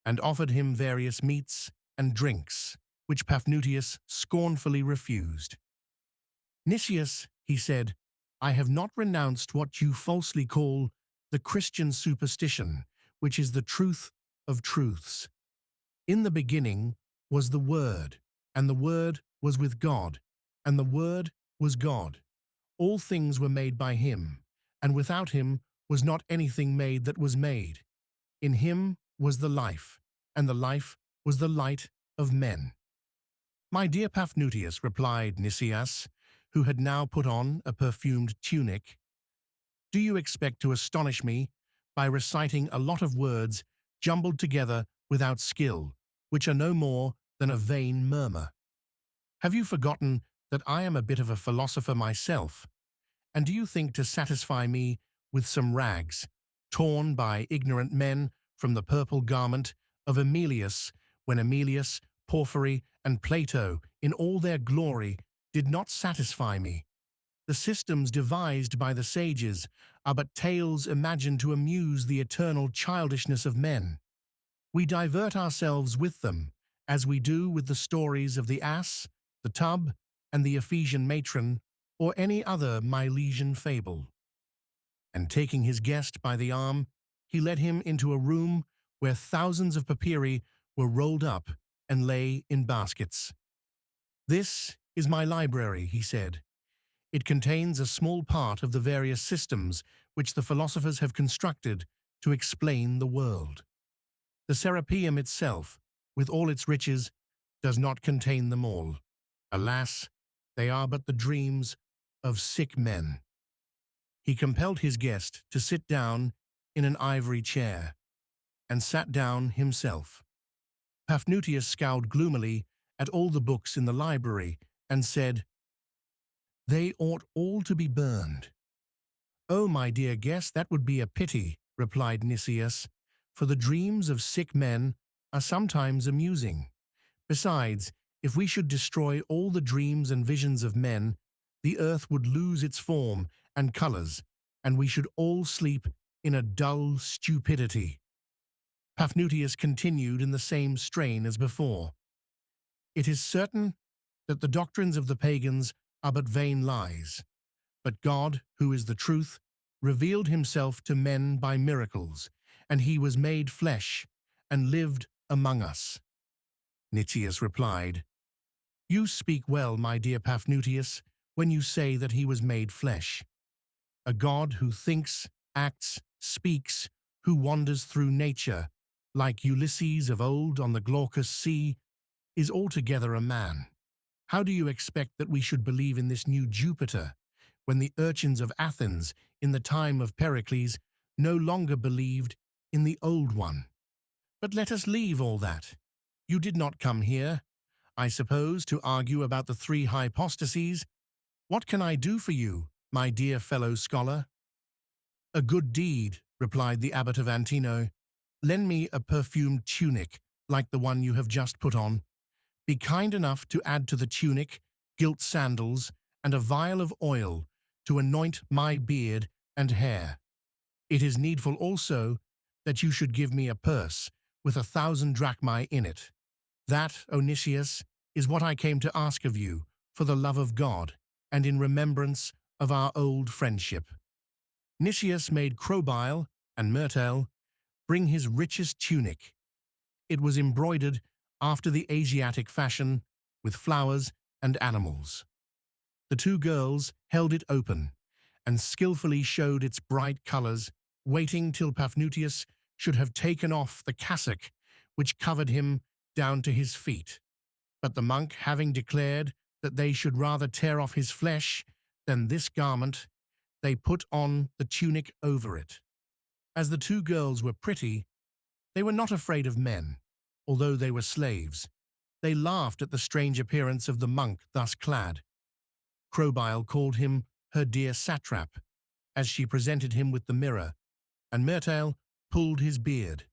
and offered him various meats and drinks, which Paphnutius scornfully refused. "Nicias," he said, "I have not renounced what you falsely call the Christian superstition, which is the truth of truths. In the beginning was the Word, and the Word was with God, and the Word was God. All things were made by him, and without him was not anything made that was made. In him was the life, and the life was the light of men." "My dear Paphnutius," replied Nicias, who had now put on a perfumed tunic, "do you expect to astonish me by reciting a lot of words jumbled together without skill, which are no more than a vain murmur? Have you forgotten that I am a bit of a philosopher myself? And do you think to satisfy me with some rags, torn by ignorant men from the purple garment of Emilius, when Emilius, Porphyry, and Plato, in all their glory, did not satisfy me? The systems devised by the sages are but tales imagined to amuse the eternal childishness of men. We divert ourselves with them, as we do with the stories of the ass, the tub, and the Ephesian matron, or any other Milesian fable." And taking his guest by the arm, he led him into a room where thousands of papyri were rolled up and lay in baskets. "This is my library," he said. "It contains a small part of the various systems which the philosophers have constructed to explain the world. The Serapeum itself, with all its riches, does not contain them all. Alas, they are but the dreams of sick men. He compelled his guest to sit down in an ivory chair, and sat down himself. Paphnutius scowled gloomily at all the books in the library and said, "They ought all to be burned." "Oh, my dear guest, that would be a pity," replied Nicias, "for the dreams of sick men are sometimes amusing. Besides, if we should destroy all the dreams and visions of men, the earth would lose its form and colors, and we should all sleep in a dull stupidity." Paphnutius continued in the same strain as before. "It is certain that the doctrines of the pagans are but vain lies, but God, who is the truth, revealed himself to men by miracles, and he was made flesh and lived among us." Nicias replied, "You speak well, my dear Paphnutius, when you say that he was made flesh. A God who thinks, acts, speaks, who wanders through nature, like Ulysses of old on the Glaucous Sea, is altogether a man. How do you expect that we should believe in this new Jupiter, when the urchins of Athens, in the time of Pericles, no longer believed in the old one? But let us leave all that. You did not come here, I suppose, to argue about the three hypostases. What can I do for you, my dear fellow scholar?" "A good deed," replied the abbot of Antino. "Lend me a perfumed tunic like the one you have just put on. Be kind enough to add to the tunic gilt sandals and a vial of oil to anoint my beard and hair. It is needful also that you should give me a purse with 1,000 drachmae in it. That, O Nicias, is what I came to ask of you, for the love of God, and in remembrance of our old friendship." Nicias made Crobyle and Myrtale bring his richest tunic. It was embroidered after the Asiatic fashion, with flowers and animals. The two girls held it open, and skillfully showed its bright colors, waiting till Paphnutius should have taken off the cassock which covered him down to his feet. But the monk, having declared that they should rather tear off his flesh than this garment, they put on the tunic over it. As the two girls were pretty, they were not afraid of men, although they were slaves. They laughed at the strange appearance of the monk thus clad. Crobyle called him her dear satrap, as she presented him with the mirror, and Myrtale pulled his beard.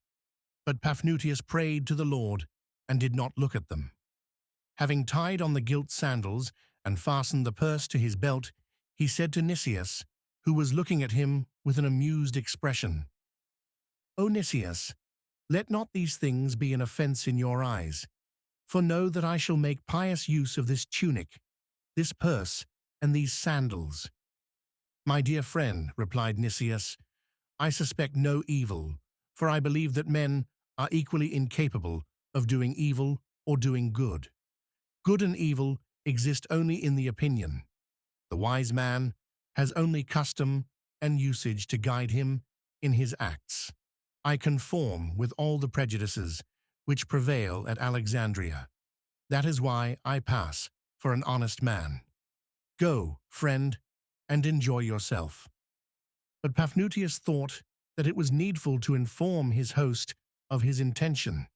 But Paphnutius prayed to the Lord and did not look at them. Having tied on the gilt sandals and fastened the purse to his belt, he said to Nicias, who was looking at him with an amused expression, "O Nicias, let not these things be an offense in your eyes, for know that I shall make pious use of this tunic, this purse, and these sandals." "My dear friend," replied Nicias, "I suspect no evil, for I believe that men are equally incapable of doing evil or doing good. Good and evil exist only in the opinion. The wise man has only custom and usage to guide him in his acts. I conform with all the prejudices which prevail at Alexandria. That is why I pass for an honest man. Go, friend, and enjoy yourself." But Paphnutius thought that it was needful to inform his host of his intention.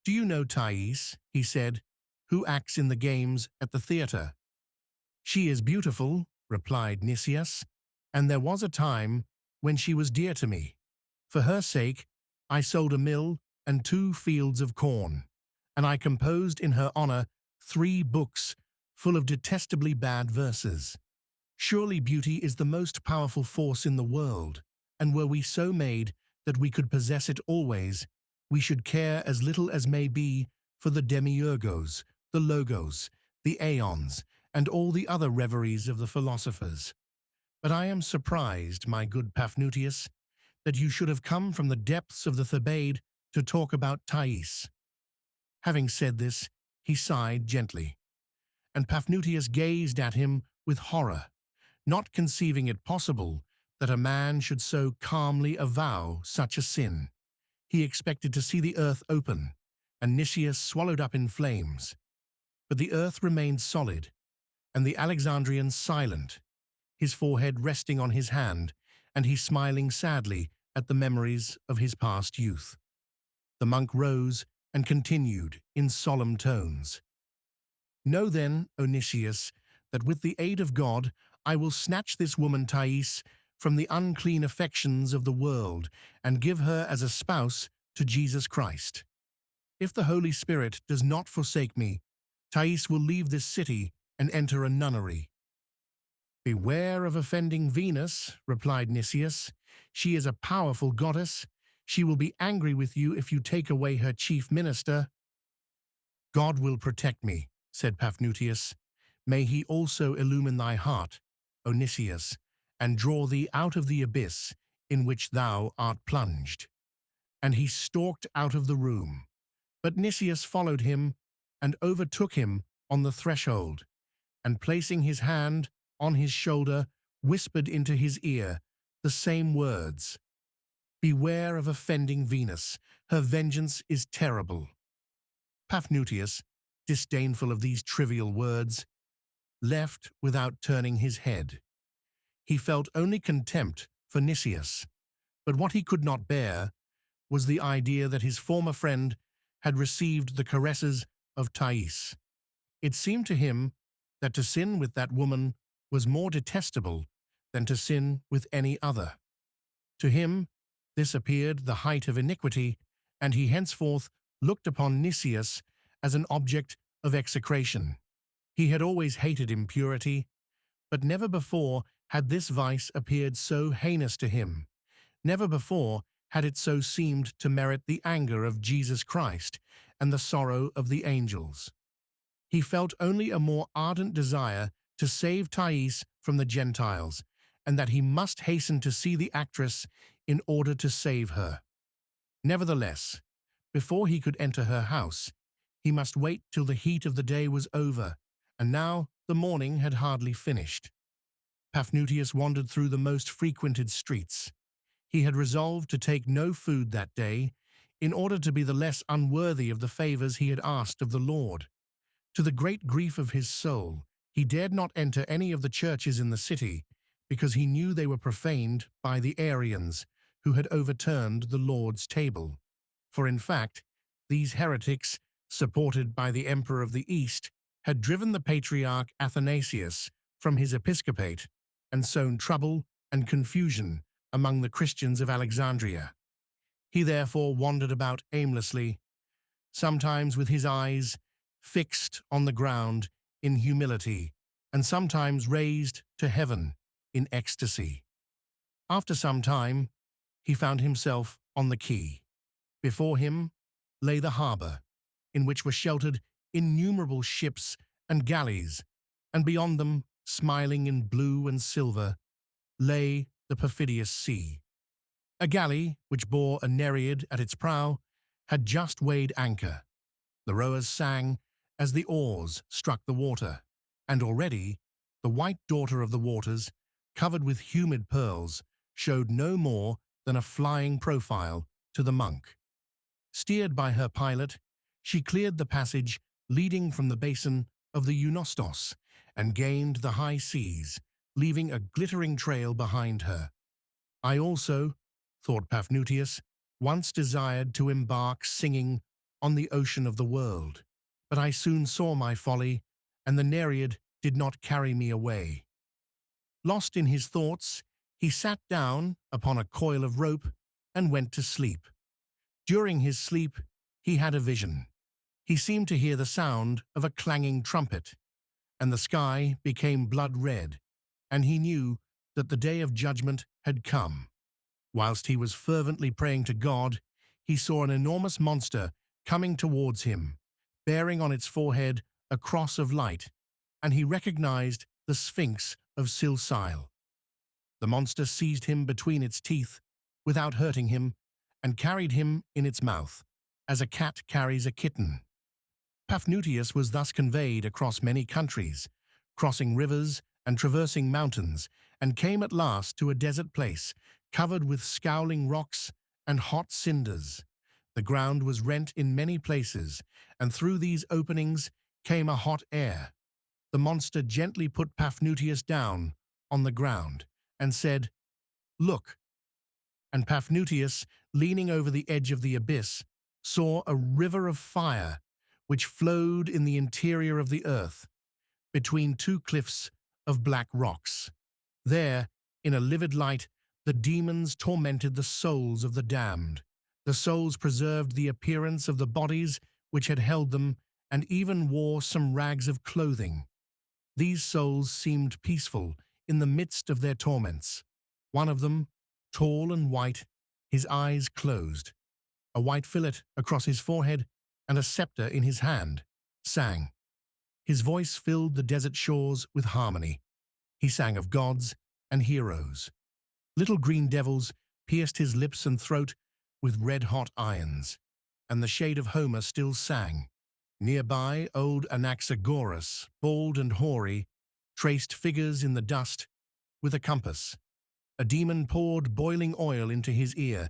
"Do you know Thais," he said, "who acts in the games at the theatre?" "She is beautiful," replied Nicias, "and there was a time when she was dear to me. For her sake, I sold a mill and 2 fields of corn, and I composed in her honor 3 books full of detestably bad verses. Surely beauty is the most powerful force in the world, and were we so made that we could possess it always, we should care as little as may be for the demiurgos, the logos, the aeons, and all the other reveries of the philosophers. But I am surprised, my good Paphnutius, that you should have come from the depths of the Thebaid to talk about Thais." Having said this, he sighed gently, and Paphnutius gazed at him with horror, not conceiving it possible that a man should so calmly avow such a sin. He expected to see the earth open, and Nicias swallowed up in flames. But the earth remained solid, and the Alexandrian silent, his forehead resting on his hand, and he smiling sadly at the memories of his past youth. The monk rose and continued in solemn tones. Know then, O Nicias, that with the aid of God I will snatch this woman Thais from the unclean affections of the world and give her as a spouse to Jesus Christ. If the Holy Spirit does not forsake me, Thais will leave this city and enter a nunnery. Beware of offending Venus, replied Nicias. She is a powerful goddess. She will be angry with you if you take away her chief minister. God will protect me, said Paphnutius. May he also illumine thy heart, O Nicias, and draw thee out of the abyss in which thou art plunged. And he stalked out of the room. But Nicias followed him and overtook him on the threshold, and placing his hand on his shoulder, whispered into his ear the same words. Beware of offending Venus. Her vengeance is terrible. Paphnutius, disdainful of these trivial words, left without turning his head. He felt only contempt for Nicias, but what he could not bear was the idea that his former friend had received the caresses of Thais. It seemed to him that to sin with that woman was more detestable than to sin with any other. To him, this appeared the height of iniquity, and he henceforth looked upon Nicias as an object of execration. He had always hated impurity, but never before had this vice appeared so heinous to him. Never before had it so seemed to merit the anger of Jesus Christ and the sorrow of the angels. He felt only a more ardent desire to save Thais from the Gentiles, and that he must hasten to see the actress in order to save her. Nevertheless, before he could enter her house, he must wait till the heat of the day was over, and now the morning had hardly finished. Paphnutius wandered through the most frequented streets. He had resolved to take no food that day, in order to be the less unworthy of the favors he had asked of the Lord. To the great grief of his soul, he dared not enter any of the churches in the city, because he knew they were profaned by the Arians, who had overturned the Lord's table. For in fact, these heretics, supported by the Emperor of the East, had driven the Patriarch Athanasius from his episcopate and sown trouble and confusion among the Christians of Alexandria. He therefore wandered about aimlessly, sometimes with his eyes fixed on the ground in humility, and sometimes raised to heaven in ecstasy. After some time, he found himself on the quay. Before him lay the harbor, in which were sheltered innumerable ships and galleys, and beyond them, smiling in blue and silver, lay the perfidious sea. A galley, which bore a Nereid at its prow, had just weighed anchor. The rowers sang as the oars struck the water, and already the white daughter of the waters, covered with humid pearls, showed no more than a flying profile to the monk. Steered by her pilot, she cleared the passage leading from the basin of the Eunostos and gained the high seas, leaving a glittering trail behind her. I also, thought Paphnutius, once desired to embark singing on the ocean of the world, but I soon saw my folly, and the Nereid did not carry me away. Lost in his thoughts, he sat down upon a coil of rope and went to sleep. During his sleep, he had a vision. He seemed to hear the sound of a clanging trumpet, and the sky became blood red, and he knew that the day of judgment had come. Whilst he was fervently praying to God, he saw an enormous monster coming towards him, bearing on its forehead a cross of light, and he recognized the Sphinx of Silsile. The monster seized him between its teeth, without hurting him, and carried him in its mouth, as a cat carries a kitten. Paphnutius was thus conveyed across many countries, crossing rivers and traversing mountains, and came at last to a desert place, covered with scowling rocks and hot cinders. The ground was rent in many places, and through these openings came a hot air. The monster gently put Paphnutius down on the ground and said, "Look." And Paphnutius, leaning over the edge of the abyss, saw a river of fire which flowed in the interior of the earth, between two cliffs of black rocks. There, in a livid light, the demons tormented the souls of the damned. The souls preserved the appearance of the bodies which had held them and even wore some rags of clothing. These souls seemed peaceful in the midst of their torments. One of them, tall and white, his eyes closed, a white fillet across his forehead and a scepter in his hand, sang. His voice filled the desert shores with harmony. He sang of gods and heroes. Little green devils pierced his lips and throat with red-hot irons, and the shade of Homer still sang. Nearby, old Anaxagoras, bald and hoary, traced figures in the dust with a compass. A demon poured boiling oil into his ear,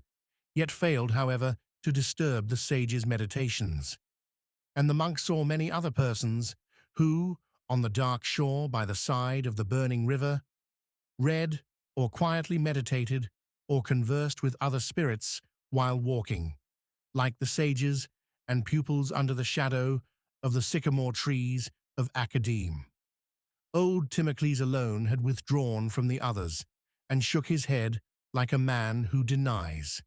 yet failed, however, to disturb the sage's meditations. And the monk saw many other persons who, on the dark shore by the side of the burning river, read or quietly meditated or conversed with other spirits while walking, like the sages and pupils under the shadow of the sycamore trees of Academe. Old Timocles alone had withdrawn from the others and shook his head like a man who denies.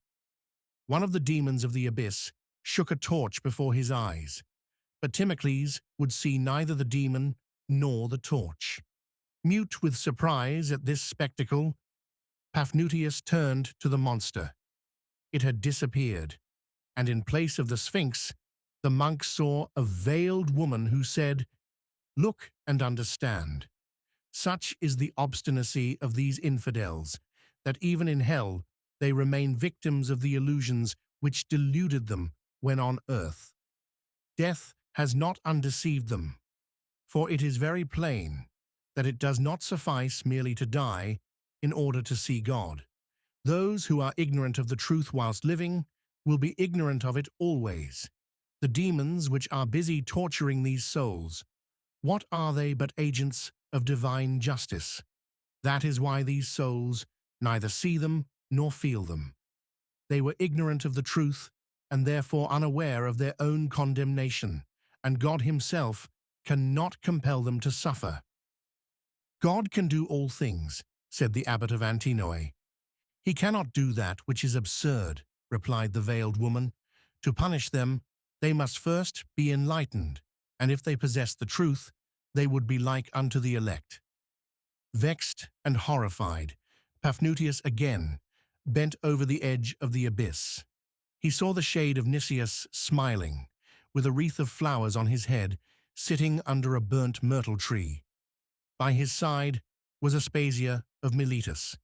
One of the demons of the abyss shook a torch before his eyes, but Timocles would see neither the demon nor the torch. Mute with surprise at this spectacle, Paphnutius turned to the monster. It had disappeared, and in place of the sphinx, the monk saw a veiled woman who said, "Look and understand." Such is the obstinacy of these infidels, that even in hell they remain victims of the illusions which deluded them when on earth. Death has not undeceived them, for it is very plain that it does not suffice merely to die in order to see God. Those who are ignorant of the truth whilst living will be ignorant of it always. The demons which are busy torturing these souls, what are they but agents of divine justice? That is why these souls neither see them nor feel them. They were ignorant of the truth and therefore unaware of their own condemnation, and God himself cannot compel them to suffer. "God can do all things," said the abbot of Antinoe. "He cannot do that which is absurd," replied the veiled woman. "To punish them, they must first be enlightened, and if they possessed the truth, they would be like unto the elect." Vexed and horrified, Paphnutius again bent over the edge of the abyss. He saw the shade of Nicias smiling, with a wreath of flowers on his head, sitting under a burnt myrtle tree. By his side was Aspasia of Miletus,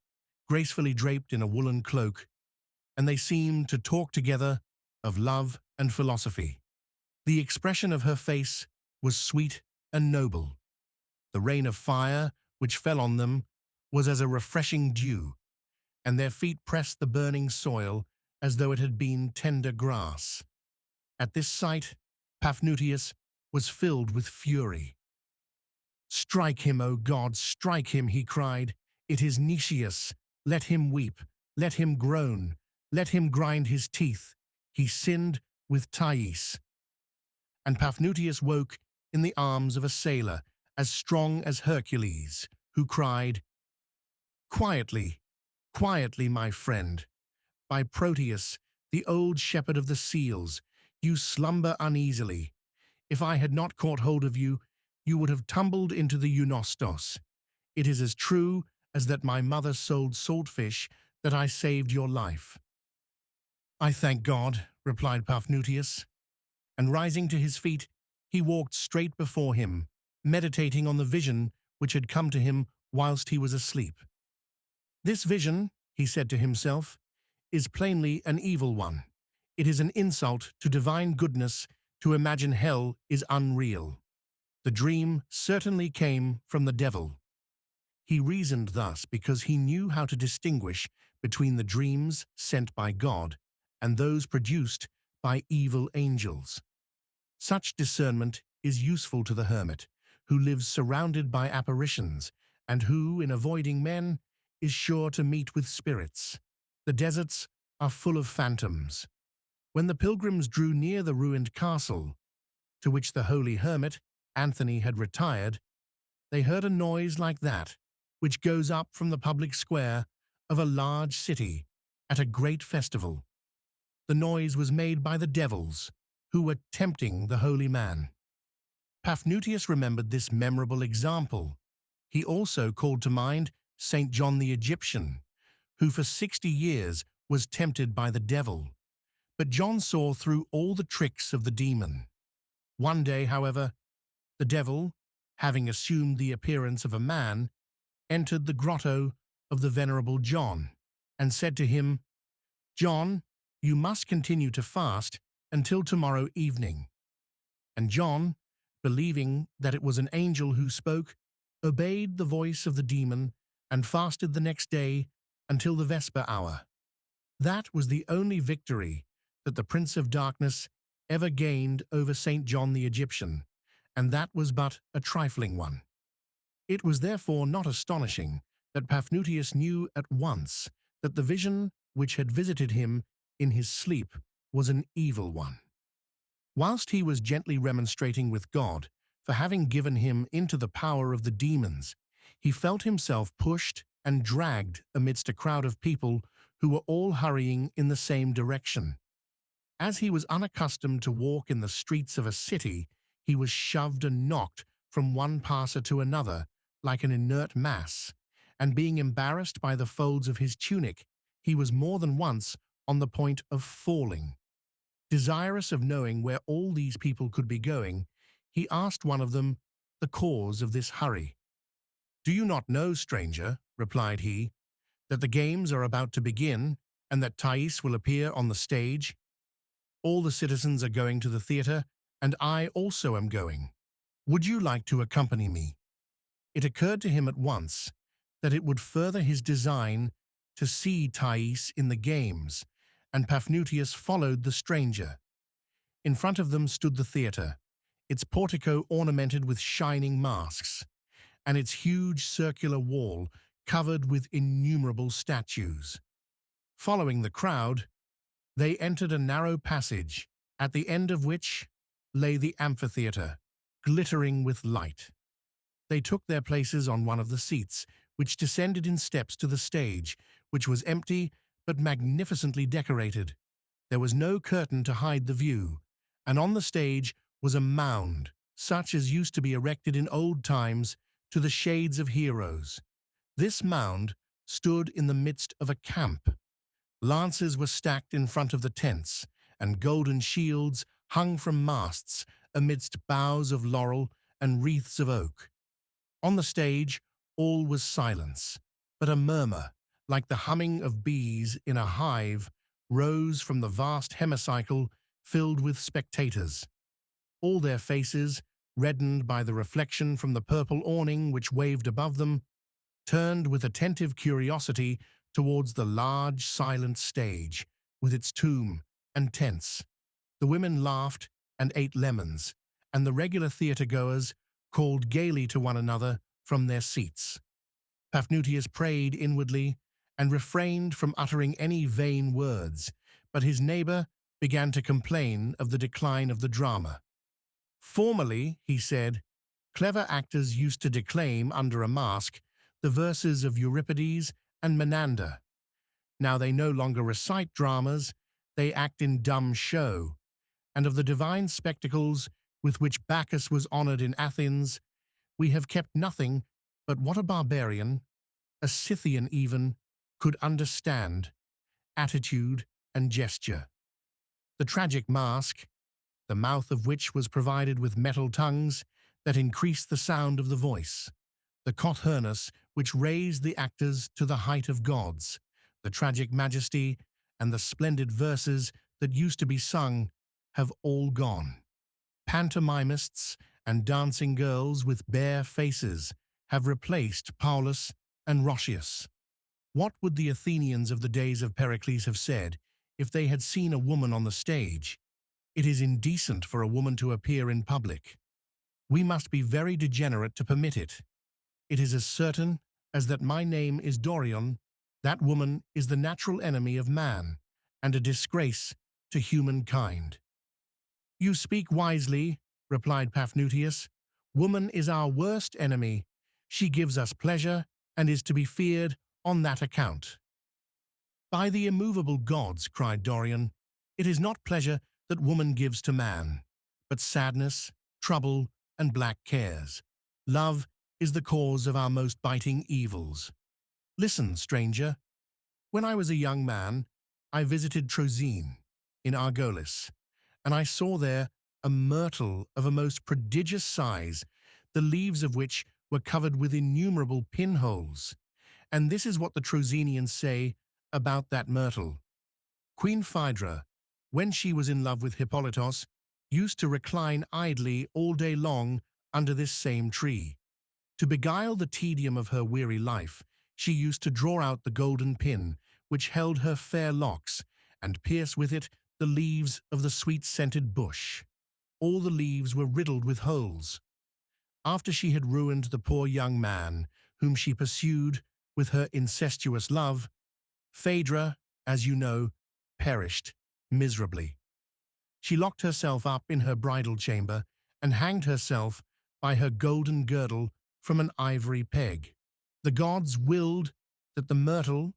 gracefully draped in a woolen cloak, and they seemed to talk together of love and philosophy. The expression of her face was sweet and noble. The rain of fire which fell on them was as a refreshing dew, and their feet pressed the burning soil as though it had been tender grass. At this sight, Paphnutius was filled with fury. "Strike him, O God, strike him," he cried. "It is Nicias. Let him weep, let him groan, let him grind his teeth. He sinned with Thais." And Paphnutius woke in the arms of a sailor as strong as Hercules, who cried, "Quietly, quietly, my friend. By Proteus, the old shepherd of the seals, you slumber uneasily. If I had not caught hold of you, you would have tumbled into the Eunostos. It is as true as that my mother sold saltfish that I saved your life." "I thank God," replied Paphnutius, and rising to his feet, he walked straight before him, meditating on the vision which had come to him whilst he was asleep. "This vision," he said to himself, "is plainly an evil one. It is an insult to divine goodness to imagine hell is unreal. The dream certainly came from the devil." He reasoned thus because he knew how to distinguish between the dreams sent by God and those produced by evil angels. Such discernment is useful to the hermit, who lives surrounded by apparitions, and who, in avoiding men, is sure to meet with spirits. The deserts are full of phantoms. When the pilgrims drew near the ruined castle, to which the holy hermit, Anthony, had retired, they heard a noise like that which goes up from the public square of a large city at a great festival. The noise was made by the devils, who were tempting the holy man. Paphnutius remembered this memorable example. He also called to mind St. John the Egyptian, who for 60 years was tempted by the devil. But John saw through all the tricks of the demon. One day, however, the devil, having assumed the appearance of a man, entered the grotto of the venerable John and said to him, "John, you must continue to fast until tomorrow evening." And John, believing that it was an angel who spoke, obeyed the voice of the demon and fasted the next day until the vesper hour. That was the only victory that the Prince of Darkness ever gained over St. John the Egyptian, and that was but a trifling one. It was therefore not astonishing that Paphnutius knew at once that the vision which had visited him in his sleep was an evil one. Whilst he was gently remonstrating with God for having given him into the power of the demons, he felt himself pushed and dragged amidst a crowd of people who were all hurrying in the same direction. As he was unaccustomed to walk in the streets of a city, he was shoved and knocked from one passer to another like an inert mass, and being embarrassed by the folds of his tunic, he was more than once on the point of falling. Desirous of knowing where all these people could be going, he asked one of them the cause of this hurry. "Do you not know, stranger," replied he, "that the games are about to begin and that Thais will appear on the stage? All the citizens are going to the theatre, and I also am going. Would you like to accompany me?" It occurred to him at once that it would further his design to see Thais in the games, and Paphnutius followed the stranger. In front of them stood the theatre, its portico ornamented with shining masks, and its huge circular wall covered with innumerable statues. Following the crowd, they entered a narrow passage, at the end of which lay the amphitheatre, glittering with light. They took their places on one of the seats, which descended in steps to the stage, which was empty but magnificently decorated. There was no curtain to hide the view, and on the stage was a mound, such as used to be erected in old times to the shades of heroes. This mound stood in the midst of a camp. Lances were stacked in front of the tents, and golden shields hung from masts amidst boughs of laurel and wreaths of oak. On the stage, all was silence, but a murmur, like the humming of bees in a hive, rose from the vast hemicycle filled with spectators. All their faces, reddened by the reflection from the purple awning which waved above them, turned with attentive curiosity towards the large, silent stage, with its tomb and tents. The women laughed and ate lemons, and the regular theatre-goers called gaily to one another from their seats. Paphnutius prayed inwardly and refrained from uttering any vain words, but his neighbor began to complain of the decline of the drama. "Formerly," he said, "clever actors used to declaim under a mask the verses of Euripides and Menander. Now they no longer recite dramas, they act in dumb show, and of the divine spectacles with which Bacchus was honored in Athens, we have kept nothing but what a barbarian, a Scythian even, could understand, attitude and gesture. The tragic mask, the mouth of which was provided with metal tongues that increased the sound of the voice, the courtesan which raised the actors to the height of gods, the tragic majesty and the splendid verses that used to be sung have all gone. Pantomimists and dancing girls with bare faces have replaced Paulus and Roscius. What would the Athenians of the days of Pericles have said if they had seen a woman on the stage? It is indecent for a woman to appear in public. We must be very degenerate to permit it. It is as certain as that my name is Dorion, that woman is the natural enemy of man, and a disgrace to humankind. You speak wisely, replied Paphnutius. Woman is our worst enemy. She gives us pleasure and is to be feared on that account. By the immovable gods, cried Dorion, it is not pleasure that woman gives to man, but sadness, trouble, and black cares. Love is the cause of our most biting evils. Listen, stranger. When I was a young man, I visited Troezen in Argolis, and I saw there a myrtle of a most prodigious size, the leaves of which were covered with innumerable pinholes. And this is what the Troezenians say about that myrtle. Queen Phaedra, when she was in love with Hippolytos, used to recline idly all day long under this same tree. To beguile the tedium of her weary life, she used to draw out the golden pin which held her fair locks, and pierce with it the leaves of the sweet-scented bush. All the leaves were riddled with holes. After she had ruined the poor young man, whom she pursued with her incestuous love, Phaedra, as you know, perished miserably. She locked herself up in her bridal chamber and hanged herself by her golden girdle from an ivory peg. The gods willed that the myrtle,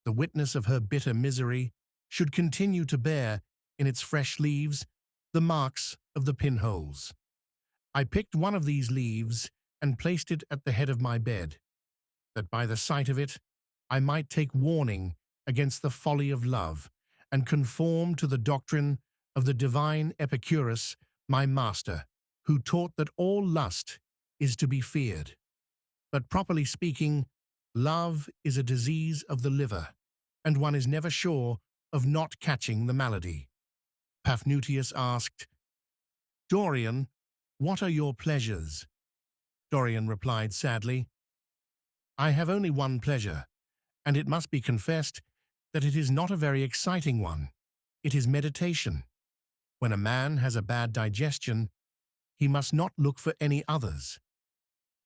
the witness of her bitter misery, should continue to bear, in its fresh leaves, the marks of the pinholes. I picked one of these leaves and placed it at the head of my bed, that by the sight of it I might take warning against the folly of love, and conform to the doctrine of the divine Epicurus, my master, who taught that all lust is to be feared. But properly speaking, love is a disease of the liver, and one is never sure of not catching the malady. Paphnutius asked, Dorion, what are your pleasures? Dorion replied sadly, I have only one pleasure, and it must be confessed that it is not a very exciting one. It is meditation. When a man has a bad digestion, he must not look for any others.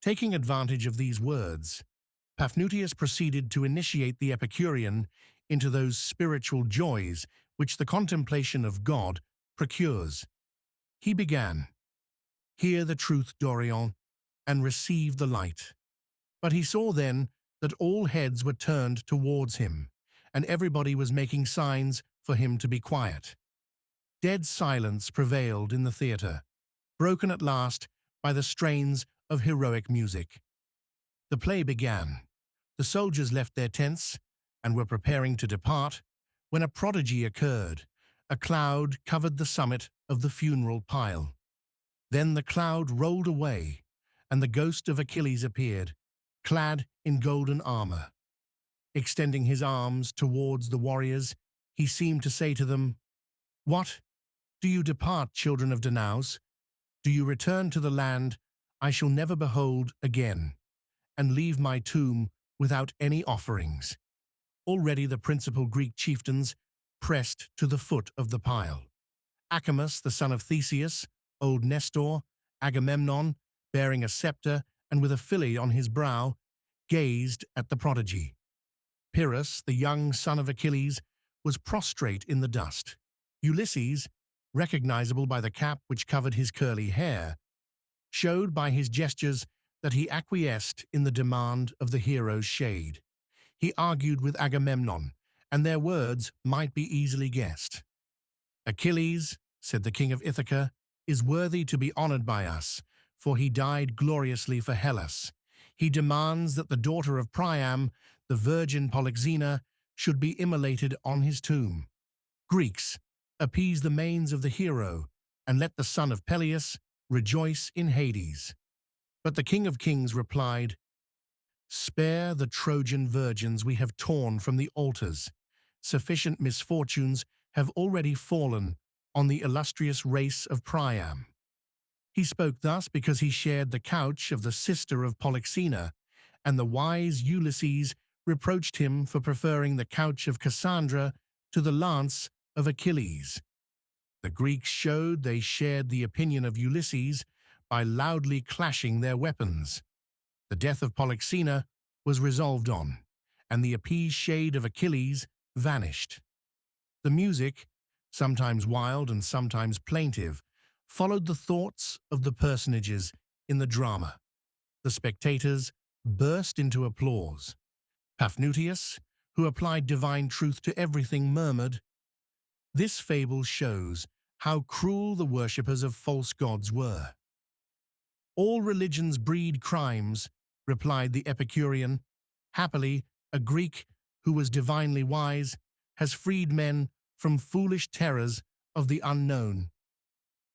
Taking advantage of these words, Paphnutius proceeded to initiate the Epicurean into those spiritual joys which the contemplation of God procures. He began, Hear the truth, Dorion, and receive the light. But he saw then that all heads were turned towards him, and everybody was making signs for him to be quiet. Dead silence prevailed in the theatre, broken at last by the strains of heroic music. The play began. The soldiers left their tents and were preparing to depart when a prodigy occurred. A cloud covered the summit of the funeral pile. Then the cloud rolled away, and the ghost of Achilles appeared, clad in golden armor. Extending his arms towards the warriors, he seemed to say to them, What? Do you depart, children of Danaus? Do you return to the land I shall never behold again, and leave my tomb without any offerings? Already the principal Greek chieftains pressed to the foot of the pile. Acamas, the son of Theseus, old Nestor, Agamemnon, bearing a scepter and with a filly on his brow, gazed at the prodigy. Pyrrhus, the young son of Achilles, was prostrate in the dust. Ulysses, recognizable by the cap which covered his curly hair, showed by his gestures that he acquiesced in the demand of the hero's shade. He argued with Agamemnon, and their words might be easily guessed. Achilles, said the king of Ithaca, is worthy to be honored by us, for he died gloriously for Hellas. He demands that the daughter of Priam, the virgin Polyxena, should be immolated on his tomb. Greeks, appease the manes of the hero, and let the son of Peleus rejoice in Hades. But the king of kings replied, Spare the Trojan virgins we have torn from the altars. Sufficient misfortunes have already fallen on the illustrious race of Priam. He spoke thus because he shared the couch of the sister of Polyxena, and the wise Ulysses reproached him for preferring the couch of Cassandra to the lance of Achilles. The Greeks showed they shared the opinion of Ulysses by loudly clashing their weapons. The death of Polyxena was resolved on, and the appeased shade of Achilles vanished. The music, sometimes wild and sometimes plaintive, followed the thoughts of the personages in the drama. The spectators burst into applause. Paphnutius, who applied divine truth to everything, murmured, "This fable shows how cruel the worshippers of false gods were." "All religions breed crimes," replied the Epicurean. "Happily, a Greek who was divinely wise has freed men from foolish terrors of the unknown."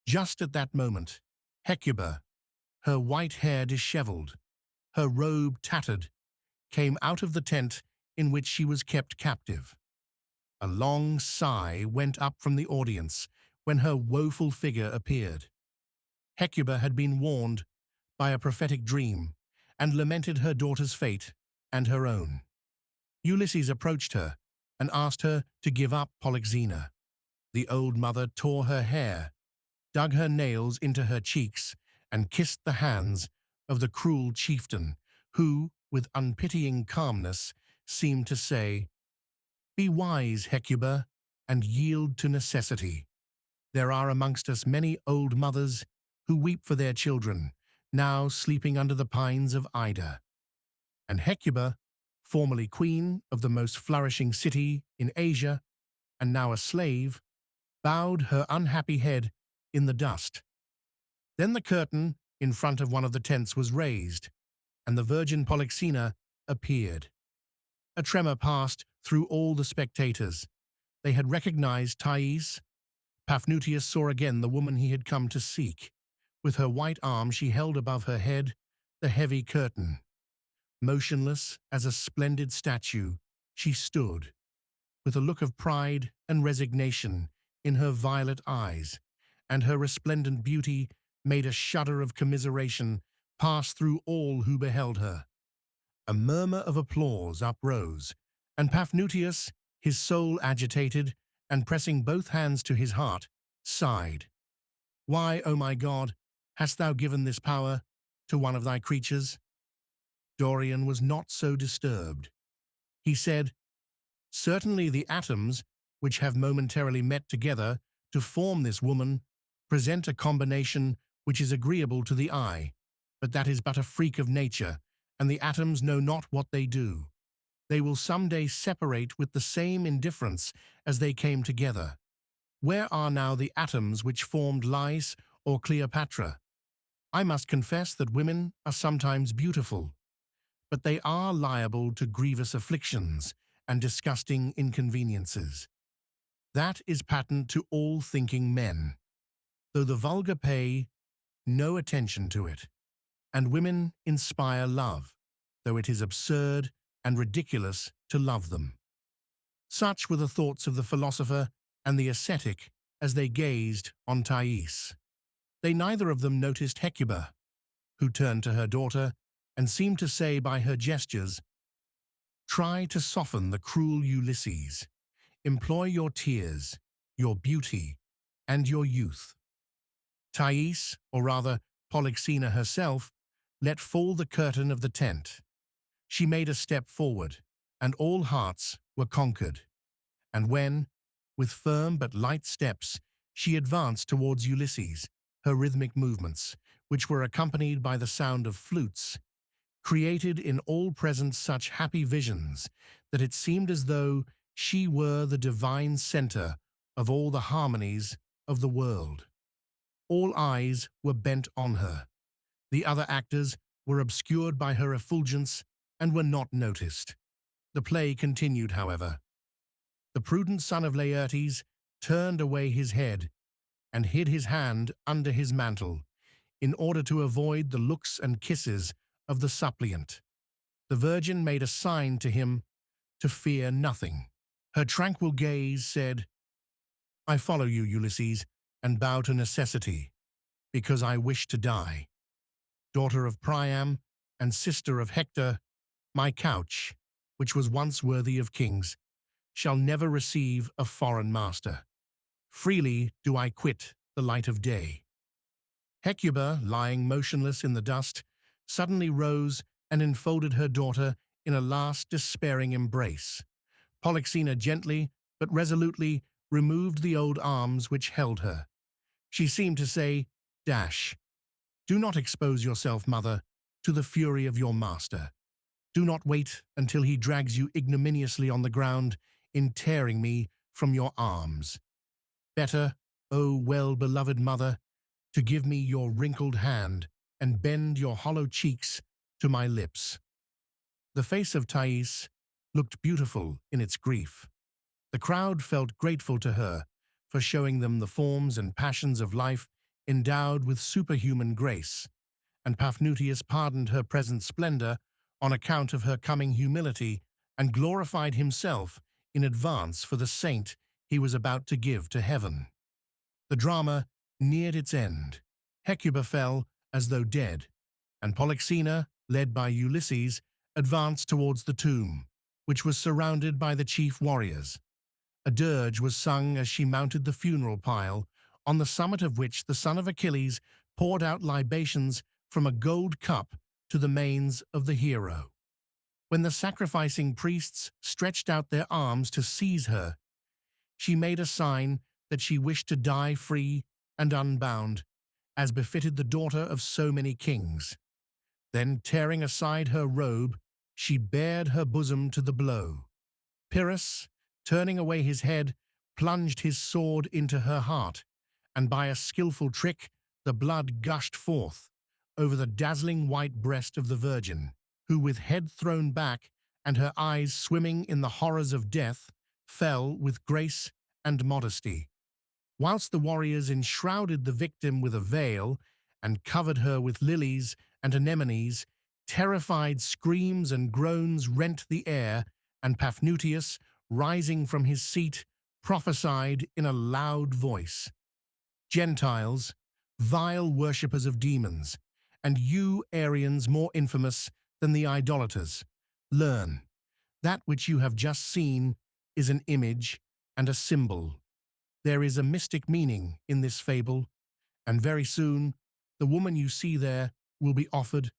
Just at that moment, Hecuba, her white hair disheveled, her robe tattered, came out of the tent in which she was kept captive. A long sigh went up from the audience when her woeful figure appeared. Hecuba had been warned by a prophetic dream and lamented her daughter's fate and her own. Ulysses approached her and asked her to give up Polyxena. The old mother tore her hair, dug her nails into her cheeks, and kissed the hands of the cruel chieftain, who, with unpitying calmness, seemed to say, "Be wise, Hecuba, and yield to necessity. There are amongst us many old mothers who weep for their children, now sleeping under the pines of Ida." And Hecuba, formerly queen of the most flourishing city in Asia, and now a slave, bowed her unhappy head in the dust. Then the curtain in front of one of the tents was raised, and the virgin Polyxena appeared. A tremor passed through all the spectators. They had recognized Thais. Paphnutius saw again the woman he had come to seek. With her white arm she held above her head the heavy curtain. Motionless as a splendid statue, she stood, with a look of pride and resignation in her violet eyes, and her resplendent beauty made a shudder of commiseration pass through all who beheld her. A murmur of applause uprose, and Paphnutius, his soul agitated, and pressing both hands to his heart, sighed. "Why, O my God, hast thou given this power to one of thy creatures?" Dorian was not so disturbed. He said, "Certainly the atoms, which have momentarily met together to form this woman, present a combination which is agreeable to the eye, but that is but a freak of nature, and the atoms know not what they do. They will some day separate with the same indifference as they came together. Where are now the atoms which formed Lais or Cleopatra? I must confess that women are sometimes beautiful, but they are liable to grievous afflictions and disgusting inconveniences. That is patent to all thinking men, though the vulgar pay no attention to it, and women inspire love, though it is absurd and ridiculous to love them." Such were the thoughts of the philosopher and the ascetic as they gazed on Thais. They neither of them noticed Hecuba, who turned to her daughter and seemed to say by her gestures, "Try to soften the cruel Ulysses. Employ your tears, your beauty, and your youth." Thais, or rather Polyxena herself, let fall the curtain of the tent. She made a step forward, and all hearts were conquered. And when, with firm but light steps, she advanced towards Ulysses, her rhythmic movements, which were accompanied by the sound of flutes, created in all present such happy visions that it seemed as though she were the divine center of all the harmonies of the world. All eyes were bent on her. The other actors were obscured by her effulgence and were not noticed. The play continued, however. The prudent son of Laertes turned away his head and hid his hand under his mantle, in order to avoid the looks and kisses of the suppliant. The Virgin made a sign to him to fear nothing. Her tranquil gaze said, "I follow you, Ulysses, and bow to necessity, because I wish to die. Daughter of Priam and sister of Hector, My couch, which was once worthy of kings, shall never receive a foreign master. Freely do I quit the light of day." Hecuba, lying motionless in the dust, suddenly rose and enfolded her daughter in a last despairing embrace. Polyxena gently but resolutely removed the old arms which held her. She seemed to say, "Dash. Do not expose yourself, mother, to the fury of your master. Do not wait until he drags you ignominiously on the ground in tearing me from your arms. Better, O well-beloved mother, to give me your wrinkled hand and bend your hollow cheeks to my lips." The face of Thais looked beautiful in its grief. The crowd felt grateful to her for showing them the forms and passions of life endowed with superhuman grace, and Paphnutius pardoned her present splendor on account of her coming humility and glorified himself in advance for the saint he was about to give to heaven. The drama neared its end. Hecuba fell as though dead, and Polyxena, led by Ulysses, advanced towards the tomb, which was surrounded by the chief warriors. A dirge was sung as she mounted the funeral pile, on the summit of which the son of Achilles poured out libations from a gold cup to the manes of the hero. When the sacrificing priests stretched out their arms to seize her, she made a sign that she wished to die free and unbound, as befitted the daughter of so many kings. Then, tearing aside her robe, she bared her bosom to the blow. Pyrrhus, turning away his head, plunged his sword into her heart, and by a skillful trick the blood gushed forth over the dazzling white breast of the virgin, who, with head thrown back and her eyes swimming in the horrors of death, fell with grace and modesty. Whilst the warriors enshrouded the victim with a veil and covered her with lilies and anemones, terrified screams and groans rent the air, and Paphnutius, rising from his seat, prophesied in a loud voice, "Gentiles, vile worshippers of demons, and you, Aryans, more infamous than the idolaters, learn. That which you have just seen is an image and a symbol. There is a mystic meaning in this fable, and very soon the woman you see there will be offered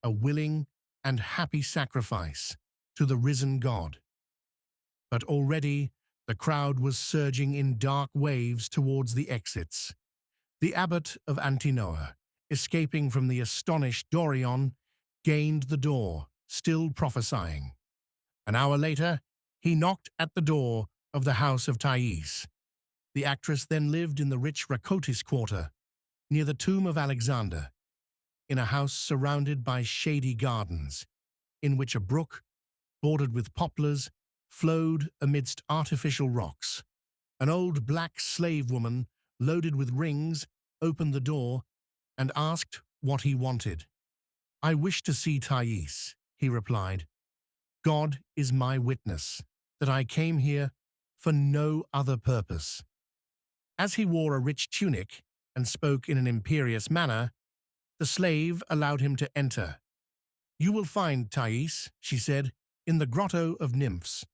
a willing and happy sacrifice to the risen God." But already the crowd was surging in dark waves towards the exits. The abbot of Antinoe, escaping from the astonished Dorion, gained the door, still prophesying. An hour later, he knocked at the door of the house of Thais. The actress then lived in the rich Racotis quarter, near the tomb of Alexander, in a house surrounded by shady gardens, in which a brook, bordered with poplars, flowed amidst artificial rocks. An old black slave woman, loaded with rings, opened the door and asked what he wanted. "I wish to see Thais," he replied. "God is my witness that I came here for no other purpose." As he wore a rich tunic and spoke in an imperious manner, the slave allowed him to enter. "You will find Thais," she said, "in the grotto of nymphs.